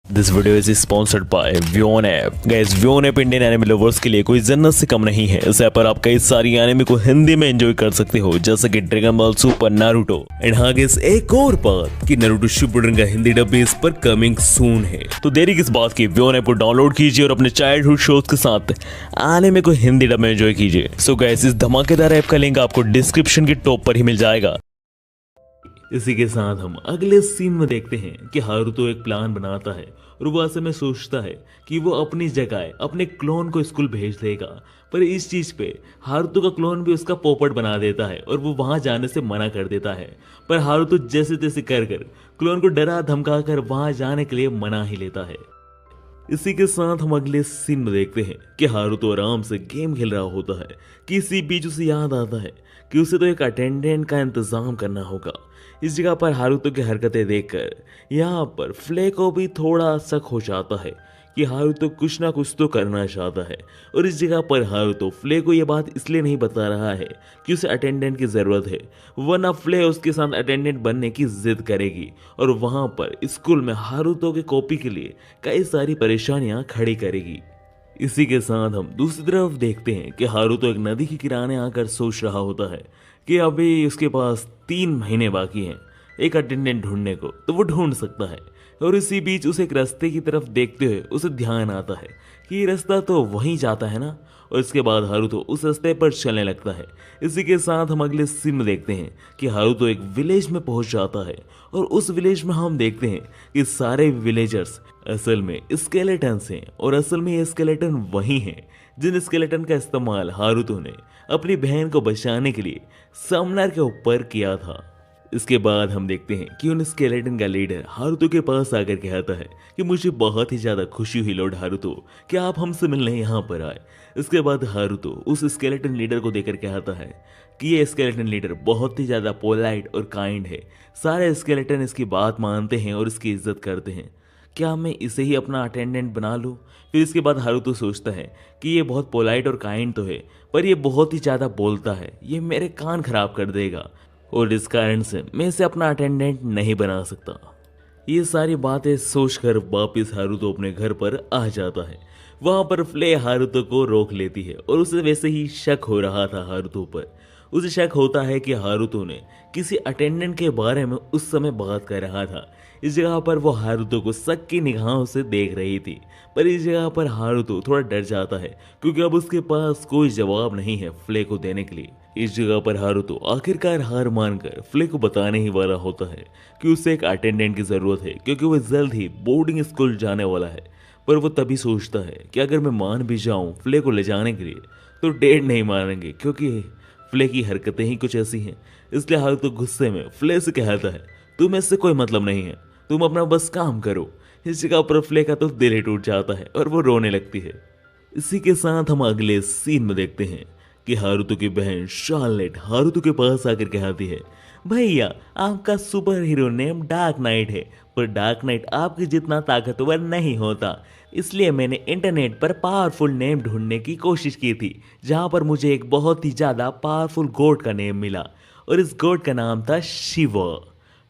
This video is sponsored by Vyon app. Guys Vyon app Indian anime lovers के लिए कोई जन्नत से कम नहीं है। इस ऐप पर आप कई सारी एनिमे को हिंदी में एंजॉय कर सकते हो, जैसे कि dragon ball super, Naruto and हाँ गाइस एक और बात कि नारुतो शिपुडेन का हिंदी डब भी इस पर कमिंग सून है। तो देरी किस बात की, व्योन ऐप को डाउनलोड कीजिए और अपने चाइल्डहुड शोज के साथ एनिमे को हिंदी डब में एंजॉय कीजिए। सो गाइस इस धमाकेदार ऐप का लिंक आपको डिस्क्रिप्शन के टॉप पर ही मिल जाएगा। इसी के साथ हम अगले सीन में देखते हैं कि हारुतो एक प्लान बनाता है और वो असल में सोचता है कि वो अपनी जगह अपने क्लोन को स्कूल भेज देगा, पर इस चीज पे हारुतो का क्लोन भी उसका पोपट बना देता है और वो वहां जाने से मना कर देता है। पर हारुतो जैसे तैसे कर क्लोन को डरा धमका कर वहां जाने के लिए मना ही लेता है। इसी के साथ हम अगले सीन में देखते हैं कि हारुतो आराम से गेम खेल रहा होता है कि इसी बीच उसे याद आता है कि उसे तो एक अटेंडेंट का इंतजाम करना होगा। इस जगह पर हारुतो की हरकतें देखकर यहाँ पर फ्ले को भी थोड़ा शक हो जाता है कि हारुतो कुछ ना कुछ तो करना चाहता है। और इस जगह पर हारुतो फ्ले को यह बात इसलिए नहीं बता रहा है कि उसे अटेंडेंट की ज़रूरत है, वरना फ्ले उसके साथ अटेंडेंट बनने की जिद करेगी और वहाँ पर स्कूल में हारुतो के कॉपी के लिए कई सारी परेशानियाँ खड़ी करेगी। इसी के साथ हम दूसरी तरफ देखते हैं कि हारुतो एक नदी के किनारे आकर सोच रहा होता है कि अभी उसके पास 3 महीने बाकी हैं एक अटेंडेंट ढूंढने को, तो वो ढूंढ सकता है। और इसी बीच उसे एक रास्ते की तरफ देखते हुए उसे ध्यान आता है कि ये रास्ता तो वहीं जाता है ना, और इसके बाद हारुतो उस रास्ते पर चलने लगता है। इसी के साथ हम अगले सीन में देखते हैं कि हारुतो एक विलेज में पहुंच जाता है और उस विलेज में हम देखते हैं कि सारे विलेजर्स असल में स्केलेटन्स हैं और असल में ये स्केलेटन वही हैं जिन स्केलेटन का इस्तेमाल हारुतो ने अपनी बहन को बचाने के लिए समनर के ऊपर किया था। इसके बाद हम देखते हैं कि उन स्केलेटन का लीडर हारुतो के पास आकर कहता है कि मुझे बहुत ही ज्यादा खुशी हुई लॉर्ड हारुतो कि आप हमसे मिलने यहाँ पर आए। इसके बाद हारुतो उस स्केलेटन लीडर को देखकर कहता है कि ये स्केलेटन लीडर बहुत ही ज्यादा पोलाइट और काइंड है, सारे स्केलेटन इसकी बात मानते हैं और इसकी इज्जत करते हैं, क्या मैं इसे ही अपना अटेंडेंट बना लूँ। फिर इसके बाद हारुतो सोचता है कि ये बहुत पोलाइट और काइंड तो है, पर ये बहुत ही ज़्यादा बोलता है, ये मेरे कान खराब कर देगा और इस कारण से मैं इसे अपना अटेंडेंट नहीं बना सकता। ये सारी बातें सोचकर वापिस हारुतो अपने घर पर आ जाता है। वहाँ पर फ्ले हारुतो को रोक लेती है और उसे वैसे ही शक हो रहा था हारुतो पर। उसे शक होता है कि हारुतो ने किसी अटेंडेंट के बारे में उस समय बात कर रहा था। इस जगह पर वो हारुतो को शक की निगाहों से देख रही थी, पर इस जगह पर हारुतो थोड़ा डर जाता है क्योंकि अब उसके पास कोई जवाब नहीं है फ्ले को देने के लिए। इस जगह पर हारुतो आखिरकार हार मानकर फ्ले को बताने ही वाला होता है कि उसे एक अटेंडेंट की जरूरत है क्योंकि वो जल्द ही बोर्डिंग स्कूल जाने वाला है। पर वो तभी सोचता है कि अगर मैं मान भी जाऊं फ्ले को ले जाने के लिए तो डैड नहीं मानेंगे क्योंकि फ्ले की हरकतें ही कुछ ऐसी हैं। इसलिए हारुतो गुस्से में फ्ले से कहता है तुम्हें इससे कोई मतलब नहीं है, तुम अपना बस काम करो। इस जगह पर फ्ले का तो दिल ही टूट जाता है और वो रोने लगती है। इसी के साथ हम अगले सीन में देखते हैं कि हारुतो की बहन शार्लेट हारुतो के पास आकर कहती है भैया आपका super hero name dark night है, पर डार्क नाइट आपके जितना ताकतवर नहीं होता, इसलिए मैंने इंटरनेट पर पावरफुल नेम ढूंढने की कोशिश की थी जहां पर मुझे एक बहुत ही ज़्यादा पावरफुल गॉड का नेम मिला और इस गॉड का नाम था शिवा।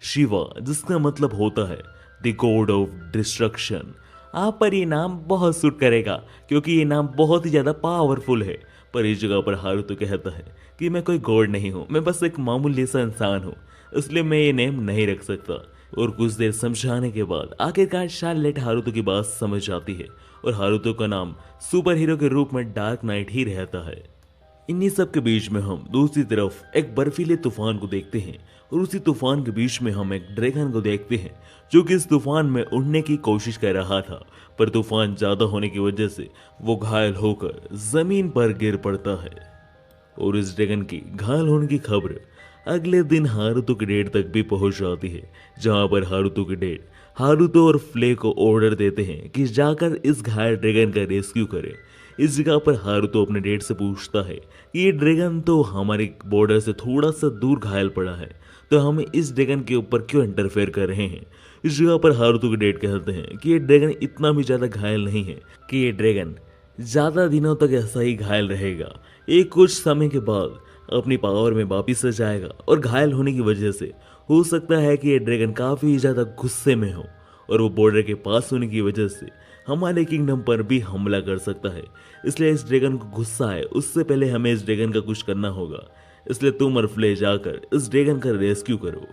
शिवा जिसका मतलब होता है द गॉड ऑफ डिस्ट्रक्शन। आप पर ये नाम बहुत सूट करेगा क्योंकि ये नाम बहुत ही ज़्यादा पावरफुल है। पर इस जगह पर हारुतो कहता है कि मैं कोई गॉड नहीं हूँ, मैं बस एक मामूली सा इंसान हूँ, इसलिए मैं ये नेम नहीं रख सकता। और कुछ देर समझाने के बाद आखिरकार शार्लेट हारुतो की बात समझ जाती है और हारुतो का नाम सुपर हीरो के रूप में डार्क नाइट ही रहता है। इन्हीं सब के बीच में हम दूसरी तरफ एक बर्फीले तूफान को देखते हैं और उसी तूफान के बीच में हम एक ड्रैगन को देखते हैं जो कि इस तूफान में उड़ने की कोशिश कर रहा था, पर तूफान ज्यादा होने की वजह से वो घायल होकर जमीन पर गिर पड़ता है। और इस ड्रैगन की घायल होने की खबर अगले दिन हारुतो के डैड तक भी पहुंच जाती है, जहां पर हारुतो के डैड हारुतो और फ्ले को ऑर्डर देते हैं कि जाकर इस घायल ड्रैगन का रेस्क्यू करें। इस जगह पर हारुतो अपने डैड से पूछता है कि ये ड्रैगन तो हमारे बॉर्डर से थोड़ा सा दूर घायल पड़ा है, तो हम इस ड्रैगन के ऊपर क्यों इंटरफेयर कर रहे हैं। इस जगह पर हारुतो के डैड कहते हैं कि ये ड्रैगन इतना भी ज़्यादा घायल नहीं है कि ये ड्रैगन ज़्यादा दिनों तक ऐसा ही घायल रहेगा, एक कुछ समय के बाद अपनी पावर में वापिस आ जाएगा और घायल होने की वजह से हो सकता है कि ये ड्रैगन काफ़ी ज़्यादा गुस्से में हो और वो बॉर्डर के पास होने की वजह से हमारे किंगडम पर भी हमला कर सकता है। इसलिए इस ड्रैगन को गुस्सा है, उससे पहले हमें इस ड्रैगन का कुछ करना होगा, इसलिए तुम और फ्ले जाकर इस ड्रैगन का रेस्क्यू करो।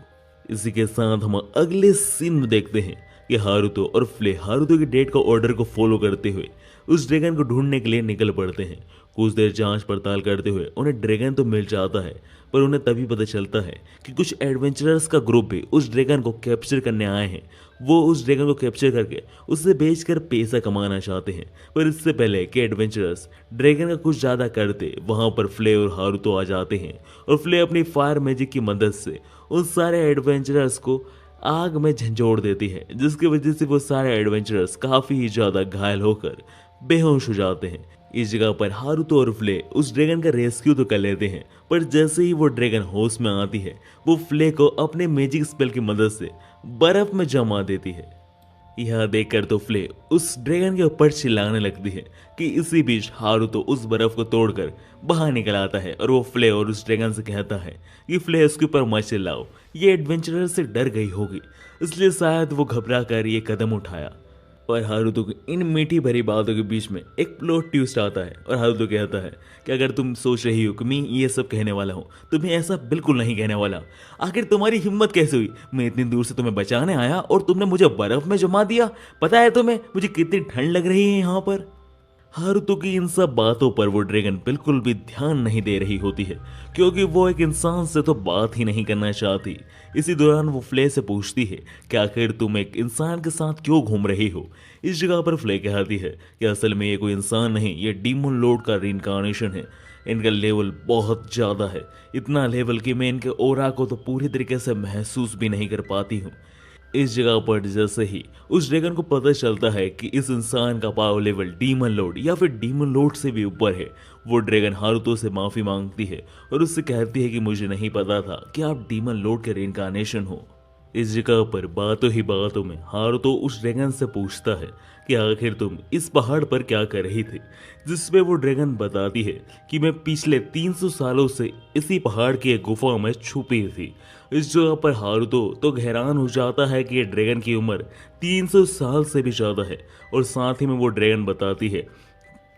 इसी के साथ हम अगले सीन में देखते हैं कि हारुतो और फ्ले हारुतो के डेड का ऑर्डर को फॉलो करते हुए उस ड्रैगन को ढूंढने के लिए निकल पड़ते हैं। कुछ देर जांच पड़ताल करते हुए उन्हें ड्रैगन तो मिल जाता है, पर उन्हें तभी पता चलता है कि कुछ एडवेंचरर्स का ग्रुप भी उस ड्रैगन को कैप्चर करने आए हैं। वो उस ड्रैगन को कैप्चर करके उसे बेचकर पैसा कमाना चाहते हैं, पर इससे पहले कि एडवेंचरर्स ड्रैगन का कुछ ज़्यादा करते, वहाँ पर फ्ले और हारुतो आ जाते हैं और फ्ले अपनी फायर मैजिक की मदद से उन सारे एडवेंचरर्स को आग में झंझोड़ देती है, जिसकी वजह से वो सारे एडवेंचरर्स काफ़ी ही ज़्यादा घायल होकर बेहोश हो जाते हैं। इस जगह पर हारुतो और फ्ले उस ड्रैगन का रेस्क्यू तो कर लेते हैं, पर जैसे ही वो ड्रैगन होश में आती है वो फ्ले को अपने मैजिक स्पेल की मदद से बर्फ में जमा देती है। यह देखकर तो फ्ले उस ड्रैगन के ऊपर चिल्लाने लगती है कि इसी बीच हारुतो उस बर्फ को तोड़कर बाहर निकल आता है और वो फ्ले और उस ड्रैगन से कहता है कि फ्ले उसके ऊपर मत चिल्लाओ, ये एडवेंचरर से डर गई होगी, इसलिए शायद वो घबरा कर ये कदम उठाया। पर हारुतो की इन मीठी भरी बातों के बीच में एक प्लॉट ट्विस्ट आता है और हारुतो कहता है कि अगर तुम सोच रही हो कि मैं ये सब कहने वाला हूँ, तो मैं ऐसा बिल्कुल नहीं कहने वाला। आखिर तुम्हारी हिम्मत कैसे हुई? मैं इतनी दूर से तुम्हें बचाने आया और तुमने मुझे बर्फ में जमा दिया। पता है तुम्हें मुझे कितनी ठंड लग रही है यहाँ पर? हारुतो की इन सब बातों पर वो ड्रैगन बिल्कुल भी ध्यान नहीं दे रही होती है, क्योंकि वो एक इंसान से तो बात ही नहीं करना चाहती। इसी दौरान वो फ्ले से पूछती है कि आखिर तुम एक इंसान के साथ क्यों घूम रही हो? इस जगह पर फ्ले कहती है कि असल में ये कोई इंसान नहीं, ये डीमन लॉर्ड का रीइंकार्नेशन है। इनका लेवल बहुत ज़्यादा है, इतना लेवल कि मैं इनके ऑरा को तो पूरी तरीके से महसूस भी नहीं कर पाती हूँ। इस जगह पर जैसे ही उस ड्रैगन को पता चलता है कि इस इंसान का पावर लेवल डीमन लॉर्ड या फिर डीमन लॉर्ड से भी ऊपर है, वो ड्रैगन हारुतो से माफी मांगती है और उससे कहती है कि मुझे नहीं पता था कि आप डीमन लॉर्ड के रीइंकार्नेशन हो। इस जगह पर बातों ही बातों में हारुतो उस ड्रैगन से पूछता है कि आखिर तुम इस पहाड़ पर क्या कर रही थी, जिसपे वो ड्रैगन बताती है कि मैं पिछले 300 सालों से इसी पहाड़ की एक गुफा में छुपी थी। इस जगह पर हारुतो तो हैरान हो जाता है कि ये ड्रैगन की उम्र 300 साल से भी ज़्यादा है, और साथ ही में वो ड्रैगन बताती है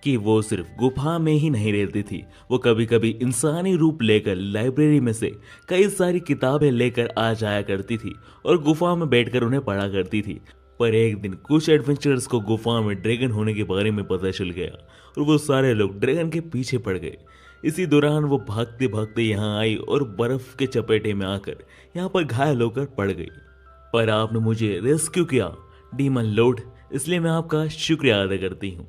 कि वो सिर्फ गुफा में ही नहीं रहती थी, वो कभी कभी इंसानी रूप लेकर लाइब्रेरी में से कई सारी किताबें लेकर आ जाया करती थी और गुफा में बैठकर उन्हें पढ़ा करती थी। पर एक दिन कुछ एडवेंचरर्स को गुफा में ड्रैगन होने के बारे में पता चल गया और वो सारे लोग ड्रैगन के पीछे पड़ गए। इसी दौरान वो भागते भागते यहाँ आई और बर्फ के चपेटे में आकर यहाँ पर घायल होकर पड़ गई। पर आपने मुझे रेस्क्यू किया डीमन लॉर्ड, इसलिए मैं आपका शुक्रिया अदा करती हूँ।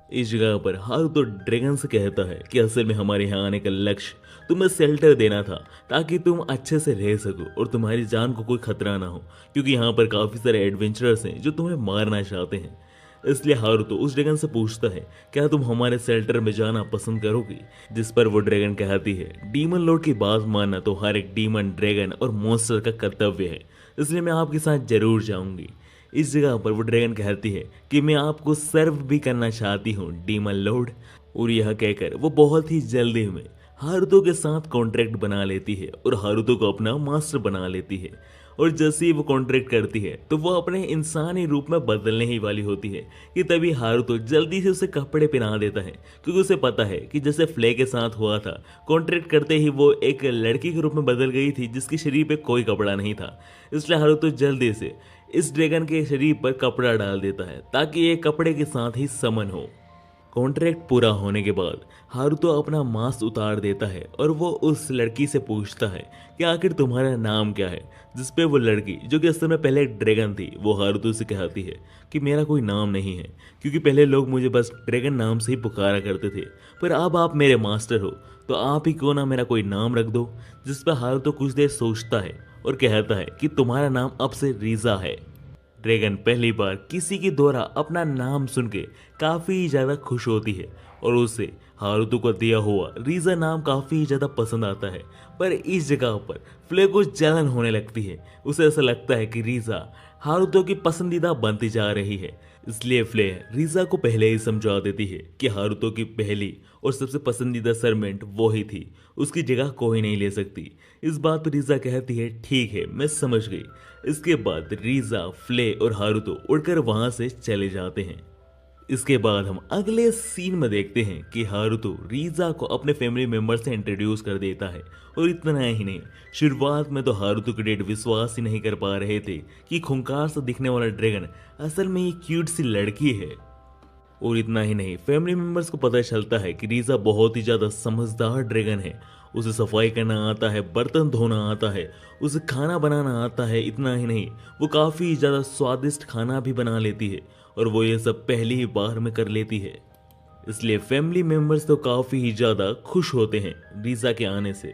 इस जगह पर हारुतो ड्रैगन से कहता है कि असल में हमारे यहाँ आने का लक्ष्य तुम्हें शेल्टर देना था, ताकि तुम अच्छे से रह सको और तुम्हारी जान को कोई खतरा ना हो, क्योंकि यहाँ पर काफ़ी सारे एडवेंचरर्स हैं जो तुम्हें मारना चाहते हैं। इसलिए हारुतो उस ड्रैगन से पूछता है क्या तुम हमारे शेल्टर में जाना पसंद करोगी, जिस पर वो ड्रैगन कहती है डीमन लॉर्ड की बात मानना तो हर एक डीमन ड्रैगन और मॉन्स्टर का कर्तव्य है, इसलिए मैं आपके साथ जरूर जाऊंगी। इस जगह पर वो ड्रैगन कहती है कि मैं आपको सर्व भी करना चाहती हूँ डीमन लॉर्ड, और यह कहकर वो बहुत ही जल्दी में हारुतो के साथ कॉन्ट्रैक्ट बना लेती है और हारुतो को अपना मास्टर बना लेती है। और जैसे ही वो कॉन्ट्रैक्ट करती है तो वो अपने इंसानी रूप में बदलने ही वाली होती है कि तभी हारुतो जल्दी से उसे कपड़े पहना देता है, क्योंकि उसे पता है कि जैसे फ्ले के साथ हुआ था, कॉन्ट्रैक्ट करते ही वो एक लड़की के रूप में बदल गई थी जिसके शरीर पे कोई कपड़ा नहीं था। इसलिए हारुतो जल्दी से इस ड्रैगन के शरीर पर कपड़ा डाल देता है ताकि ये कपड़े के साथ ही समन हो। कॉन्ट्रैक्ट पूरा होने के बाद हारुतो अपना मास्क उतार देता है और वो उस लड़की से पूछता है कि आखिर तुम्हारा नाम क्या है, जिसपे वो लड़की जो कि असल में पहले एक ड्रैगन थी वो हारुतो से कहती है कि मेरा कोई नाम नहीं है, क्योंकि पहले लोग मुझे बस ड्रैगन नाम से ही पुकारा करते थे, पर अब आप मेरे मास्टर हो तो आप ही क्यों ना मेरा कोई नाम रख दो। जिस पर हारुतो कुछ देर सोचता है और कहता है कि तुम्हारा नाम अब से रीजा है। ड्रैगन पहली बार किसी के द्वारा अपना नाम सुन के काफ़ी ज़्यादा खुश होती है और उसे हारुतो को दिया हुआ रीजा नाम काफ़ी ज़्यादा पसंद आता है। पर इस जगह पर फ्ले को जलन होने लगती है, उसे ऐसा लगता है कि रीजा हारुतो की पसंदीदा बनती जा रही है। इसलिए फ्ले रीजा को पहले ही समझा देती है कि हारुतो की पहली और सबसे पसंदीदा सर्वेंट वो ही थी, उसकी जगह कोई नहीं ले सकती। इस बात पर रीजा कहती है ठीक है मैं समझ गई। इसके बाद रीजा, फ्ले और हारुतो उड़कर वहां से चले जाते हैं। इसके बाद हम अगले सीन में देखते हैं कि हारुतो रीजा को अपने फैमिली मेंबर से इंट्रोड्यूस कर देता है। और इतना ही नहीं, शुरुआत में तो हारुतो के डैड विश्वास ही नहीं कर पा रहे थे कि खूंखार सा दिखने वाला ड्रैगन असल में एक क्यूट सी लड़की है। और इतना ही नहीं, फैमिली मेंबर्स को पता चलता है कि रीजा बहुत ही ज्यादा समझदार ड्रैगन है। उसे सफाई करना आता है, बर्तन धोना आता है, उसे खाना बनाना आता है। इतना ही नहीं, वो काफी ज्यादा स्वादिष्ट खाना भी बना लेती है और वो ये सब पहली ही बार में कर लेती है। इसलिए फैमिली मेंबर्स तो काफी ही ज्यादा खुश होते हैं रीजा के आने से।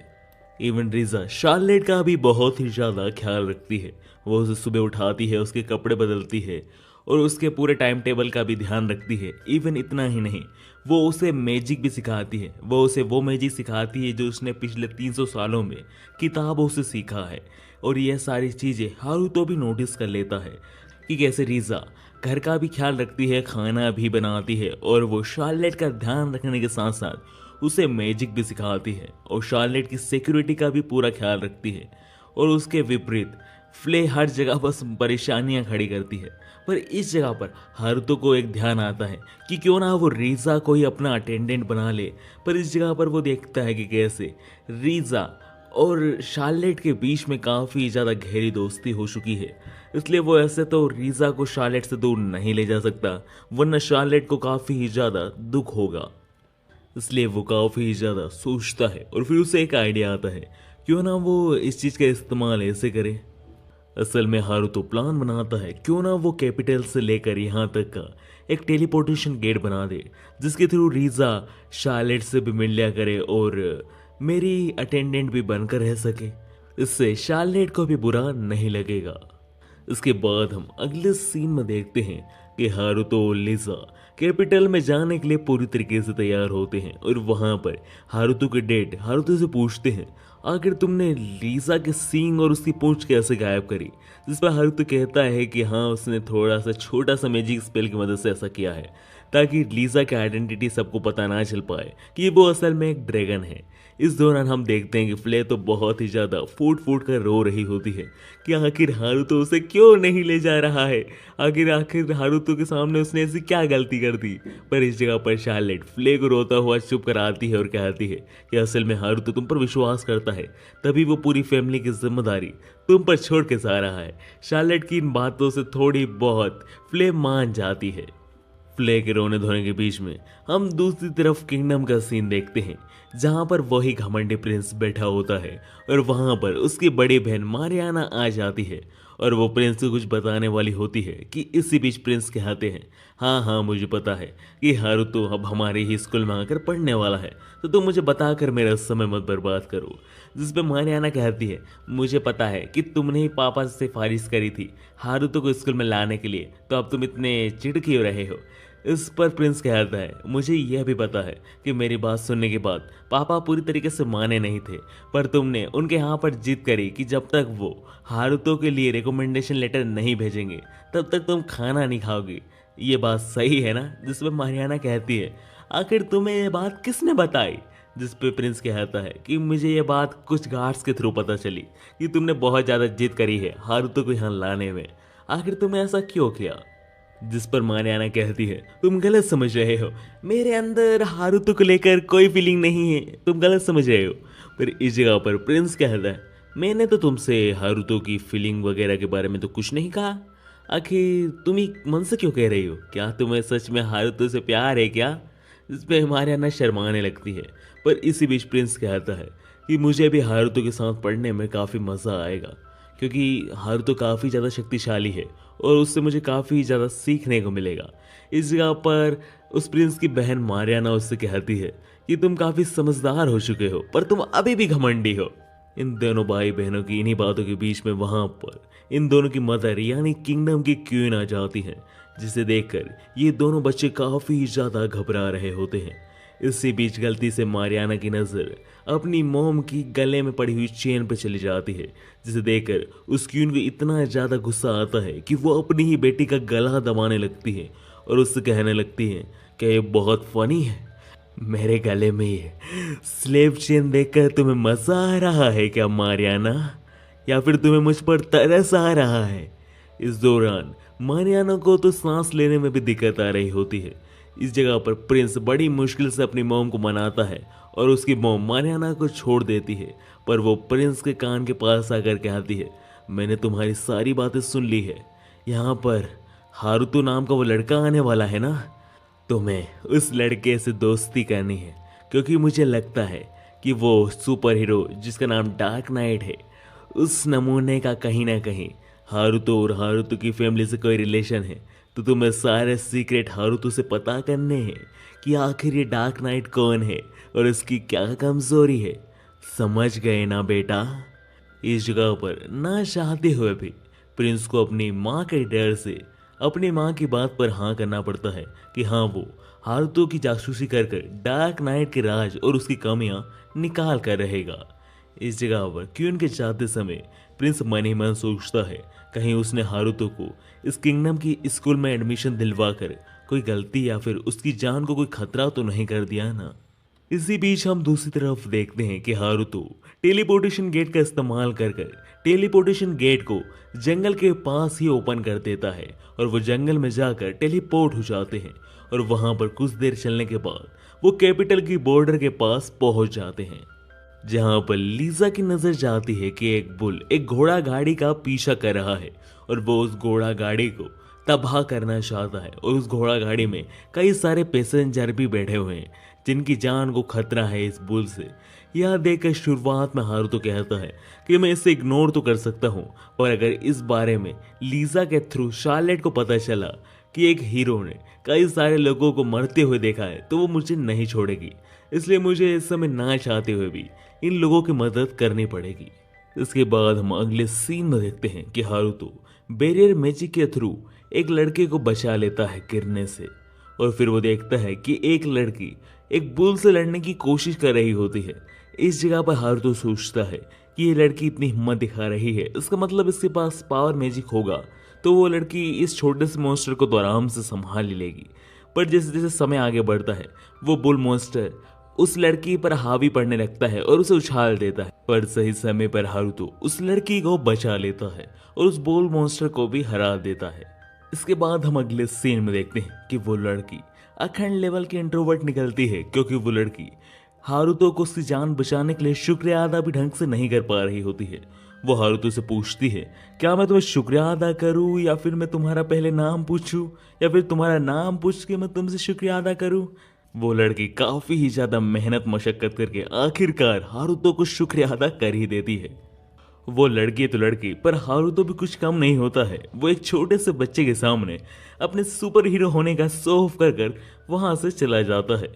इवन रीजा शार्लेट का भी बहुत ही ज्यादा ख्याल रखती है। वो उसे सुबह उठाती है, उसके कपड़े बदलती है और उसके पूरे टाइम टेबल का भी ध्यान रखती है। इवन इतना ही नहीं, वो उसे मैजिक भी सिखाती है। वो उसे वो मैजिक सिखाती है जो उसने पिछले 300 सालों में किताबों से सीखा है। और यह सारी चीजें हारुतो भी नोटिस कर लेता है कि कैसे रीजा घर का भी ख्याल रखती है, खाना भी बनाती है और वो शार्लेट का ध्यान रखने के साथ साथ उसे मैजिक भी सिखाती है और शार्लेट की सिक्योरिटी का भी पूरा ख्याल रखती है। और उसके विपरीत फ्ले हर जगह बस परेशानियां खड़ी करती है। पर इस जगह पर हारुतो को एक ध्यान आता है कि क्यों ना वो रीजा को ही अपना अटेंडेंट बना ले। पर इस जगह पर वो देखता है कि कैसे रीजा और शार्लेट के बीच में काफ़ी ज़्यादा गहरी दोस्ती हो चुकी है। इसलिए वो ऐसे तो रीजा को शार्लेट से दूर नहीं ले जा सकता, वरना शार्लेट को काफ़ी ही ज़्यादा दुख होगा। इसलिए वो काफ़ी ही ज़्यादा सोचता है और फिर उसे एक आइडिया आता है, क्यों ना वो इस चीज़ का इस्तेमाल ऐसे करे। असल में हारुतो प्लान बनाता है, क्यों ना वो कैपिटल से लेकर यहाँ तक का एक टेलीपोर्टेशन गेट बना दे, जिसके थ्रू रीजा शार्लेट से भी मिल लिया करे और मेरी अटेंडेंट भी बनकर रह सके। इससे शार्लेट को भी बुरा नहीं लगेगा। इसके बाद हम अगले सीन में देखते हैं कि हारुतो और लिजा कैपिटल में जाने के लिए पूरी तरीके से तैयार होते हैं। और वहां पर हारुतो के डैड हारुतो से पूछते हैं, आखिर तुमने लीजा के सींग और उसकी पूंछ कैसे गायब करी? जिस पर हारुतो कहता है कि हाँ, उसने थोड़ा सा छोटा सा मैजिक स्पेल की मदद से ऐसा किया है, ताकि लीजा की आइडेंटिटी सबको पता ना चल पाए कि वो असल में एक ड्रैगन है। इस दौरान हम देखते हैं कि फ्ले तो बहुत ही ज़्यादा फूट फूट कर रो रही होती है कि आखिर हारुतो उसे क्यों नहीं ले जा रहा है, आखिर हारुतो के सामने उसने ऐसी क्या गलती कर दी। पर इस जगह पर शार्लेट फ्ले को रोता हुआ चुप कराती है और कहती है कि असल में हारुतो तुम पर विश्वास करता है, तभी वो पूरी फैमिली की जिम्मेदारी तुम पर छोड़ के जा रहा है। शार्लेट की इन बातों से थोड़ी बहुत फ्ले मान जाती है। फ्ले के रोने धोने के बीच में हम दूसरी तरफ किंगडम का सीन देखते हैं, जहां पर वही घमंडी प्रिंस बैठा होता है और वहां पर उसकी बड़ी बहन मारियाना आ जाती है और वो प्रिंस को कुछ बताने वाली होती है कि इसी बीच प्रिंस कहते हैं, हाँ मुझे पता है कि हारुतो अब हमारे ही स्कूल में आकर पढ़ने वाला है, तो तुम मुझे बताकर मेरा समय मत बर्बाद करो। जिस पे मारियाना कहती है, मुझे पता है कि तुमने ही पापा से सिफारिश करी थी हारुतो को स्कूल में लाने के लिए, तो अब तुम इतने चिढ़ क्यों रहे हो। इस पर प्रिंस कहता है, मुझे यह भी पता है कि मेरी बात सुनने के बाद पापा पूरी तरीके से माने नहीं थे, पर तुमने उनके यहाँ पर जिद करी कि जब तक वो हारुतो के लिए रिकमेंडेशन लेटर नहीं भेजेंगे तब तक तुम खाना नहीं खाओगी। ये बात सही है ना? जिसमें मारियाना कहती है, आखिर तुम्हें ये बात किसने बताई? जिस पे प्रिंस कहता है कि मुझे ये बात कुछ गार्ड्स के थ्रू पता चली कि तुमने बहुत ज़्यादा जिद करी है हारुतो को यहाँ लाने में, आखिर तुमने ऐसा क्यों किया। जिस पर मारियाना कहती है, तुम गलत समझ रहे हो, मेरे अंदर हारुतो को लेकर कोई फीलिंग नहीं है, तुम गलत समझ रहे हो। पर इस जगह पर प्रिंस कहता है, मैंने तो तुमसे हारुतो की फीलिंग वगैरह के बारे में तो कुछ नहीं कहा, आखिर तुम ही मन से क्यों कह रही हो? क्या तुम्हें सच में हारुतो से प्यार है क्या? जिस पर मारियाना शर्माने लगती है। पर इसी बीच प्रिंस कहता है कि मुझे भी हारुतो के साथ पढ़ने में काफ़ी मज़ा आएगा, क्योंकि हारुतो काफ़ी ज़्यादा शक्तिशाली है और उससे मुझे काफ़ी ज़्यादा सीखने को मिलेगा। इस जगह पर उस प्रिंस की बहन मारियाना उससे कहती है कि तुम काफ़ी समझदार हो चुके हो, पर तुम अभी भी घमंडी हो। इन दोनों भाई बहनों की इन्हीं बातों के बीच में वहाँ पर इन दोनों की मदर यानी किंगडम की क्वीन आ जाती है, जिसे देखकर ये दोनों बच्चे काफ़ी ज़्यादा घबरा रहे होते हैं। इसी बीच गलती से मारियाना की नज़र अपनी मोम की गले में पड़ी हुई चेन पर चली जाती है, जिसे देखकर उस क्वीन को इतना ज़्यादा गुस्सा आता है कि वो अपनी ही बेटी का गला दबाने लगती है और उससे कहने लगती है कि ये बहुत फनी है, मेरे गले में ये स्लेव चेन देखकर तुम्हें मज़ा आ रहा है क्या मारियाना, या फिर तुम्हें मुझ पर तरस आ रहा है। इस दौरान मारियाना को तो सांस लेने में भी दिक्कत आ रही होती है। इस जगह पर प्रिंस बड़ी मुश्किल से अपनी मॉम को मनाता है और उसकी मॉम मारियाना को छोड़ देती है, पर वो प्रिंस के कान के पास आकर कहती है, मैंने तुम्हारी सारी बातें सुन ली है। यहाँ पर हारुतो नाम का वो लड़का आने वाला है ना, तुम्हें उस लड़के से दोस्ती करनी है, क्योंकि मुझे लगता है कि वो सुपर हीरो जिसका नाम डार्क नाइट है, उस नमूने का कहीं ना कहीं हारुतो और हारुतो की फैमिली से कोई रिलेशन है। तो तुम्हें सारे सीक्रेट हारुतो से पता करने हैं कि आखिर ये डार्क नाइट कौन है और उसकी क्या कमजोरी है। समझ गए ना बेटा। इस जगह पर ना चाहते हुए भी प्रिंस को अपनी माँ के डर से अपनी माँ की बात पर हाँ करना पड़ता है कि हाँ वो हारुतो की जासूसी कर डार्क नाइट के राज और उसकी कमियां निकाल कर रहेगा। इस जगह पर क्यून के जाते समय प्रिंस मन ही मन सोचता है कहीं उसने हारुतो को इस किंगडम की स्कूल में एडमिशन दिलवाकर कोई गलती या फिर उसकी जान को कोई खतरा तो नहीं कर दिया ना। इसी बीच हम दूसरी तरफ देखते हैं कि हारुतो टेलीपोर्टेशन गेट का इस्तेमाल कर टेलीपोर्टेशन गेट को जंगल के पास ही ओपन कर देता है और वो जंगल में जाकर टेलीपोर्ट हो जाते हैं और वहां पर कुछ देर चलने के बाद वो कैपिटल की बॉर्डर के पास पहुंच जाते हैं, जहां पर लीजा की नजर जाती है कि एक बुल एक घोड़ा गाड़ी का पीछा कर रहा है और वो उस घोड़ा गाड़ी को तबाह करना चाहता है और उस घोड़ा गाड़ी में कई सारे पैसेंजर भी बैठे हुए हैं जिनकी जान को खतरा है इस बुल से। यह देखकर शुरुआत में हारुतो कहता है कि मैं इसे इग्नोर तो कर सकता हूँ, पर अगर इस बारे में लीजा के थ्रू शार्लेट को पता चला कि एक हीरो ने कई सारे लोगों को मरते हुए देखा है तो वो मुझे नहीं छोड़ेगी, इसलिए मुझे इस समय ना चाहते हुए भी इन लोगों की मदद करनी पड़ेगी। इसके बाद हम अगले सीन में देखते हैं कि हारुतो बैरियर मैजिक के थ्रू एक लड़के को बचा लेता है गिरने से और फिर वो देखता है कि एक लड़की एक बुल से लड़ने की कोशिश कर रही होती है। इस जगह पर हारुतो सोचता है कि ये लड़की इतनी हिम्मत दिखा रही है, इसका मतलब इसके पास पावर मैजिक होगा तो वो लड़की इस छोटे से मॉन्स्टर को तो आराम से संभाल ही लेगी। पर जैसे जैसे समय आगे बढ़ता है वो बुल मॉन्स्टर उस लड़की पर हावी पड़ने लगता है और उसे उछाल देता है, पर सही समय पर हारुतो उस लड़की को बचा लेता है और उस बुल मॉन्स्टर को भी हरा देता है। इसके बाद हम अगले सीन में देखते हैं कि वो लड़की अखंड लेवल की इंट्रोवर्ट निकलती है, क्योंकि वो लड़की हारुतो को उसकी जान बचाने के लिए शुक्रिया अदा भी ढंग से नहीं कर पा रही होती है। वो हारुतो से पूछती है, क्या मैं तुम्हें शुक्रिया अदा करूं या फिर मैं तुम्हारा पहले नाम पूछूं या फिर तुम्हारा नाम पूछ के मैं तुमसे शुक्रिया अदा करूं। वो लड़की काफी ही ज्यादा मेहनत मशक्कत करके आखिरकार हारुतो को शुक्रिया अदा कर ही देती है। वो लड़की तो लड़की, पर हारुतो भी कुछ कम नहीं होता है। वो एक छोटे से बच्चे के सामने अपने सुपर हीरो होने का शो ऑफ कर वहां से चला जाता है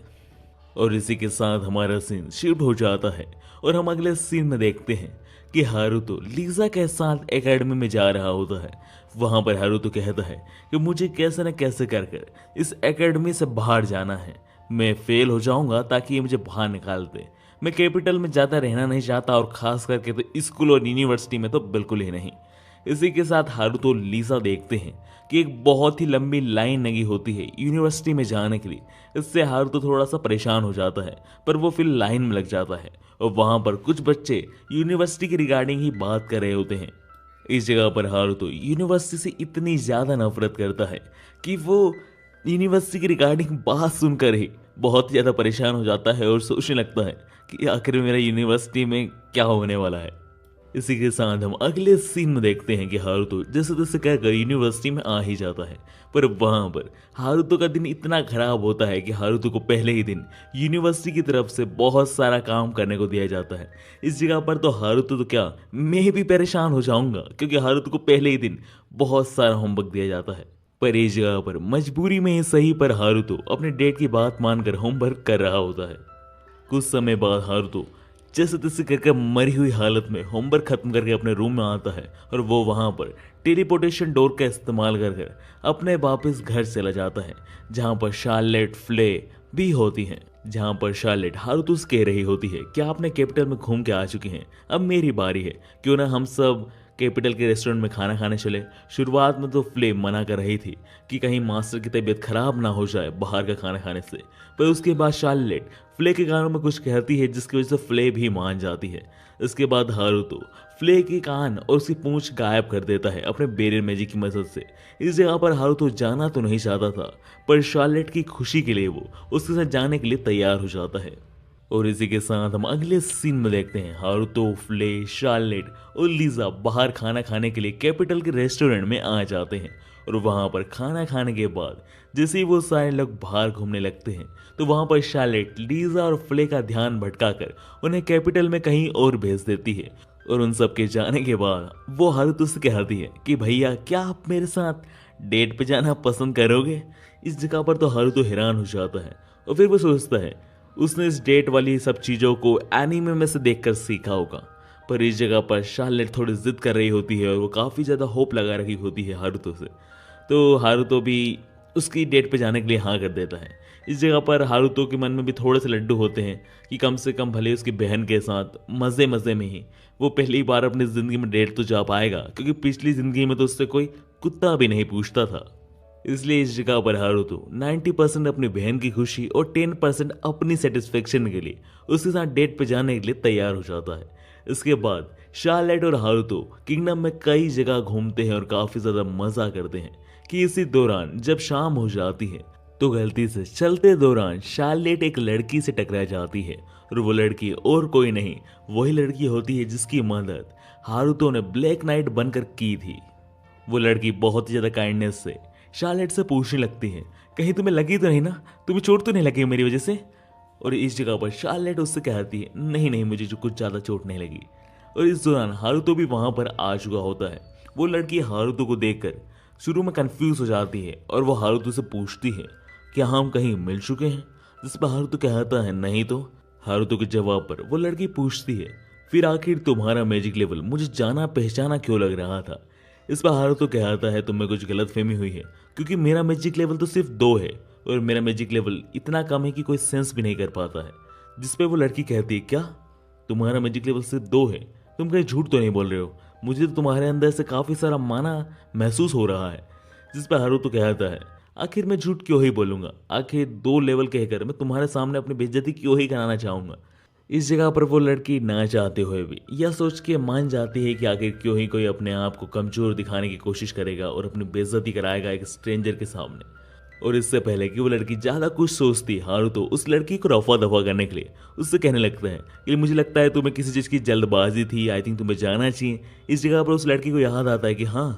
और इसी के साथ हमारा सीन शिफ्ट हो जाता है और हम अगले सीन में देखते हैं कि हारुतो लीजा के साथ एकेडमी में जा रहा होता है। वहां पर हारुतो कहता है कि मुझे कैसे न कैसे कर इस एकेडमी से बाहर जाना है, मैं फेल हो जाऊंगा ताकि ये मुझे बाहर निकाल दे। मैं कैपिटल में ज़्यादा रहना नहीं चाहता और खास करके तो स्कूल और यूनिवर्सिटी में तो बिल्कुल ही नहीं। इसी के साथ हारुतो लीजा देखते हैं कि एक बहुत ही लंबी लाइन लगी होती है यूनिवर्सिटी में जाने के लिए। इससे हारुतो थोड़ा सा परेशान हो जाता है, पर वो फिर लाइन में लग जाता है और वहां पर कुछ बच्चे यूनिवर्सिटी की रिगार्डिंग ही बात कर रहे होते हैं। इस जगह पर हारुतो यूनिवर्सिटी से इतनी ज़्यादा नफरत करता है कि वो यूनिवर्सिटी की रिगार्डिंग बात सुनकर ही बहुत ज़्यादा परेशान हो जाता है और सोचने लगता है कि आखिर मेरा यूनिवर्सिटी में क्या होने वाला है। इसी के साथ हम अगले सीन में देखते हैं कि हारुतो जैसे तैसे कहकर यूनिवर्सिटी में आ ही जाता है, पर वहां पर हारुतो का दिन इतना खराब होता है कि हारुतो को पहले ही दिन यूनिवर्सिटी की तरफ से बहुत सारा काम करने को दिया जाता है। इस जगह पर तो हारुतो तो क्या, मैं भी परेशान हो जाऊंगा, क्योंकि हारुतो को पहले ही दिन बहुत सारा होमवर्क दिया जाता है। पर इस जगह पर मजबूरी में ही सही, पर हारुतो अपने डैड की बात मानकर होमवर्क कर रहा होता है। कुछ समय बाद हारुतो जैसे तैसे करके मरी हुई हालत में होमवर्क खत्म करके अपने रूम में आता है और वो वहां पर टेलीपोर्टेशन डोर का इस्तेमाल कर अपने वापस घर चला जाता है, जहां पर शार्लेट फ्ले भी होती हैं। जहां पर शार्लेट हारुतो से कह रही होती है कि आपने कैपिटल में घूम के आ चुकी हैं, अब मेरी बारी है, क्यों ना हम सब कैपिटल के रेस्टोरेंट में खाना खाने चले। शुरुआत में तो फ्ले मना कर रही थी कि कहीं मास्टर की तबीयत खराब ना हो जाए बाहर का खाना खाने से, पर उसके बाद शार्लेट फ्ले के कानों में कुछ कहती है जिसकी वजह से फ्ले भी मान जाती है। इसके बाद हारुतो फ्ले के कान और उसकी पूंछ गायब कर देता है अपने बेरियर मैजिक की मदद से। इस जगह पर हारुतो जाना तो नहीं चाहता था, पर शार्लेट की खुशी के लिए वो उसके साथ जाने के लिए तैयार हो जाता है। और इसी के साथ हम अगले सीन में देखते हैं हारुतो, फ्ले, शार्लेट और लीजा बाहर खाना खाने के लिए कैपिटल के रेस्टोरेंट में आ जाते हैं। और वहां पर खाना खाने के बाद जैसे ही वो सारे लोग बाहर घूमने लगते हैं तो वहां पर शार्लेट लीजा और फ्ले का ध्यान भटकाकर उन्हें कैपिटल में कहीं और भेज देती है। और उन सब के जाने के बाद वो हारुतो से कहती है कि भैया क्या आप मेरे साथ डेट पे जाना पसंद करोगे। इस जगह पर तो हारुतो हैरान हो जाता है और फिर वो सोचता है उसने इस डेट वाली सब चीज़ों को एनीमे में से देखकर सीखा होगा। पर इस जगह पर शार्लेट थोड़ी जिद कर रही होती है और वो काफ़ी ज़्यादा होप लगा रखी होती है हारुतो से, तो हारुतो भी उसकी डेट पे जाने के लिए हाँ कर देता है। इस जगह पर हारुतो के मन में भी थोड़े से लड्डू होते हैं कि कम से कम भले उसकी बहन के साथ मज़े मज़े में ही वो पहली बार अपनी ज़िंदगी में डेट तो जा पाएगा, क्योंकि पिछली ज़िंदगी में तो उससे कोई कुत्ता भी नहीं पूछता था। इसलिए इस जगह पर हारुतो 90% अपनी बहन की खुशी और 10% अपनी सेटिस्फेक्शन के लिए उसके साथ डेट पे जाने के लिए तैयार हो जाता है। इसके बाद शार्लेट और हारुतो किंगडम में कई जगह घूमते हैं और काफ़ी ज़्यादा मज़ा करते हैं कि इसी दौरान जब शाम हो जाती है तो गलती से चलते दौरान शार्लेट एक लड़की से टकरा जाती है। और वो लड़की और कोई नहीं वही लड़की होती है जिसकी मदद हारुतो ने ब्लैक नाइट बनकर की थी। वो लड़की बहुत ही ज़्यादा काइंडनेस से शार्लेट से पूछने लगती है कहीं तुम्हें लगी तो नहीं ना, तुम्हें चोट तो नहीं लगी मेरी वजह से। और इस जगह पर शार्लेट उससे कहती है नहीं नहीं मुझे जो कुछ ज़्यादा चोट नहीं लगी। और इस दौरान हारुतो भी वहाँ पर आ चुका होता है। वो लड़की हारुतो को देखकर शुरू में कंफ्यूज हो जाती है और वो हारुतो से पूछती है क्या हम कहीं मिल चुके हैं, जिस पर हारुतो कहता है नहीं। तो हारुतो के जवाब पर वो लड़की पूछती है फिर आखिर तुम्हारा मैजिक लेवल मुझे जाना पहचाना क्यों लग रहा था। इस पर हारुतो कहता है तुम्हें कुछ गलतफहमी हुई है, क्योंकि मेरा मैजिक लेवल तो सिर्फ 2 है और मेरा मैजिक लेवल इतना कम है कि कोई सेंस भी नहीं कर पाता है। जिस पे वो लड़की कहती है क्या तुम्हारा मैजिक लेवल सिर्फ 2 है, तुम कहीं झूठ तो नहीं बोल रहे हो, मुझे तो तुम्हारे अंदर से काफ़ी सारा माना महसूस हो रहा है। जिस पर हारुतो कहता है आखिर मैं झूठ क्यों ही बोलूँगा, आखिर 2 लेवल कहकर मैं तुम्हारे सामने अपनी बेइज्जती क्यों ही कराना चाहूँगा। इस जगह पर वो लड़की ना चाहते हुए भी यह सोच के मान जाती है कि आखिर क्यों ही कोई अपने आप को कमजोर दिखाने की कोशिश करेगा और अपनी बेइज्जती कराएगा एक स्ट्रेंजर के सामने। और इससे पहले कि वो लड़की ज़्यादा कुछ सोचती हारुतो उस लड़की को रफा दफा करने के लिए उससे कहने लगता है कि मुझे लगता है तुम्हें किसी चीज़ की जल्दबाजी थी, आई थिंक तुम्हें जाना चाहिए। इस जगह पर उस लड़की को याद आता है कि हाँ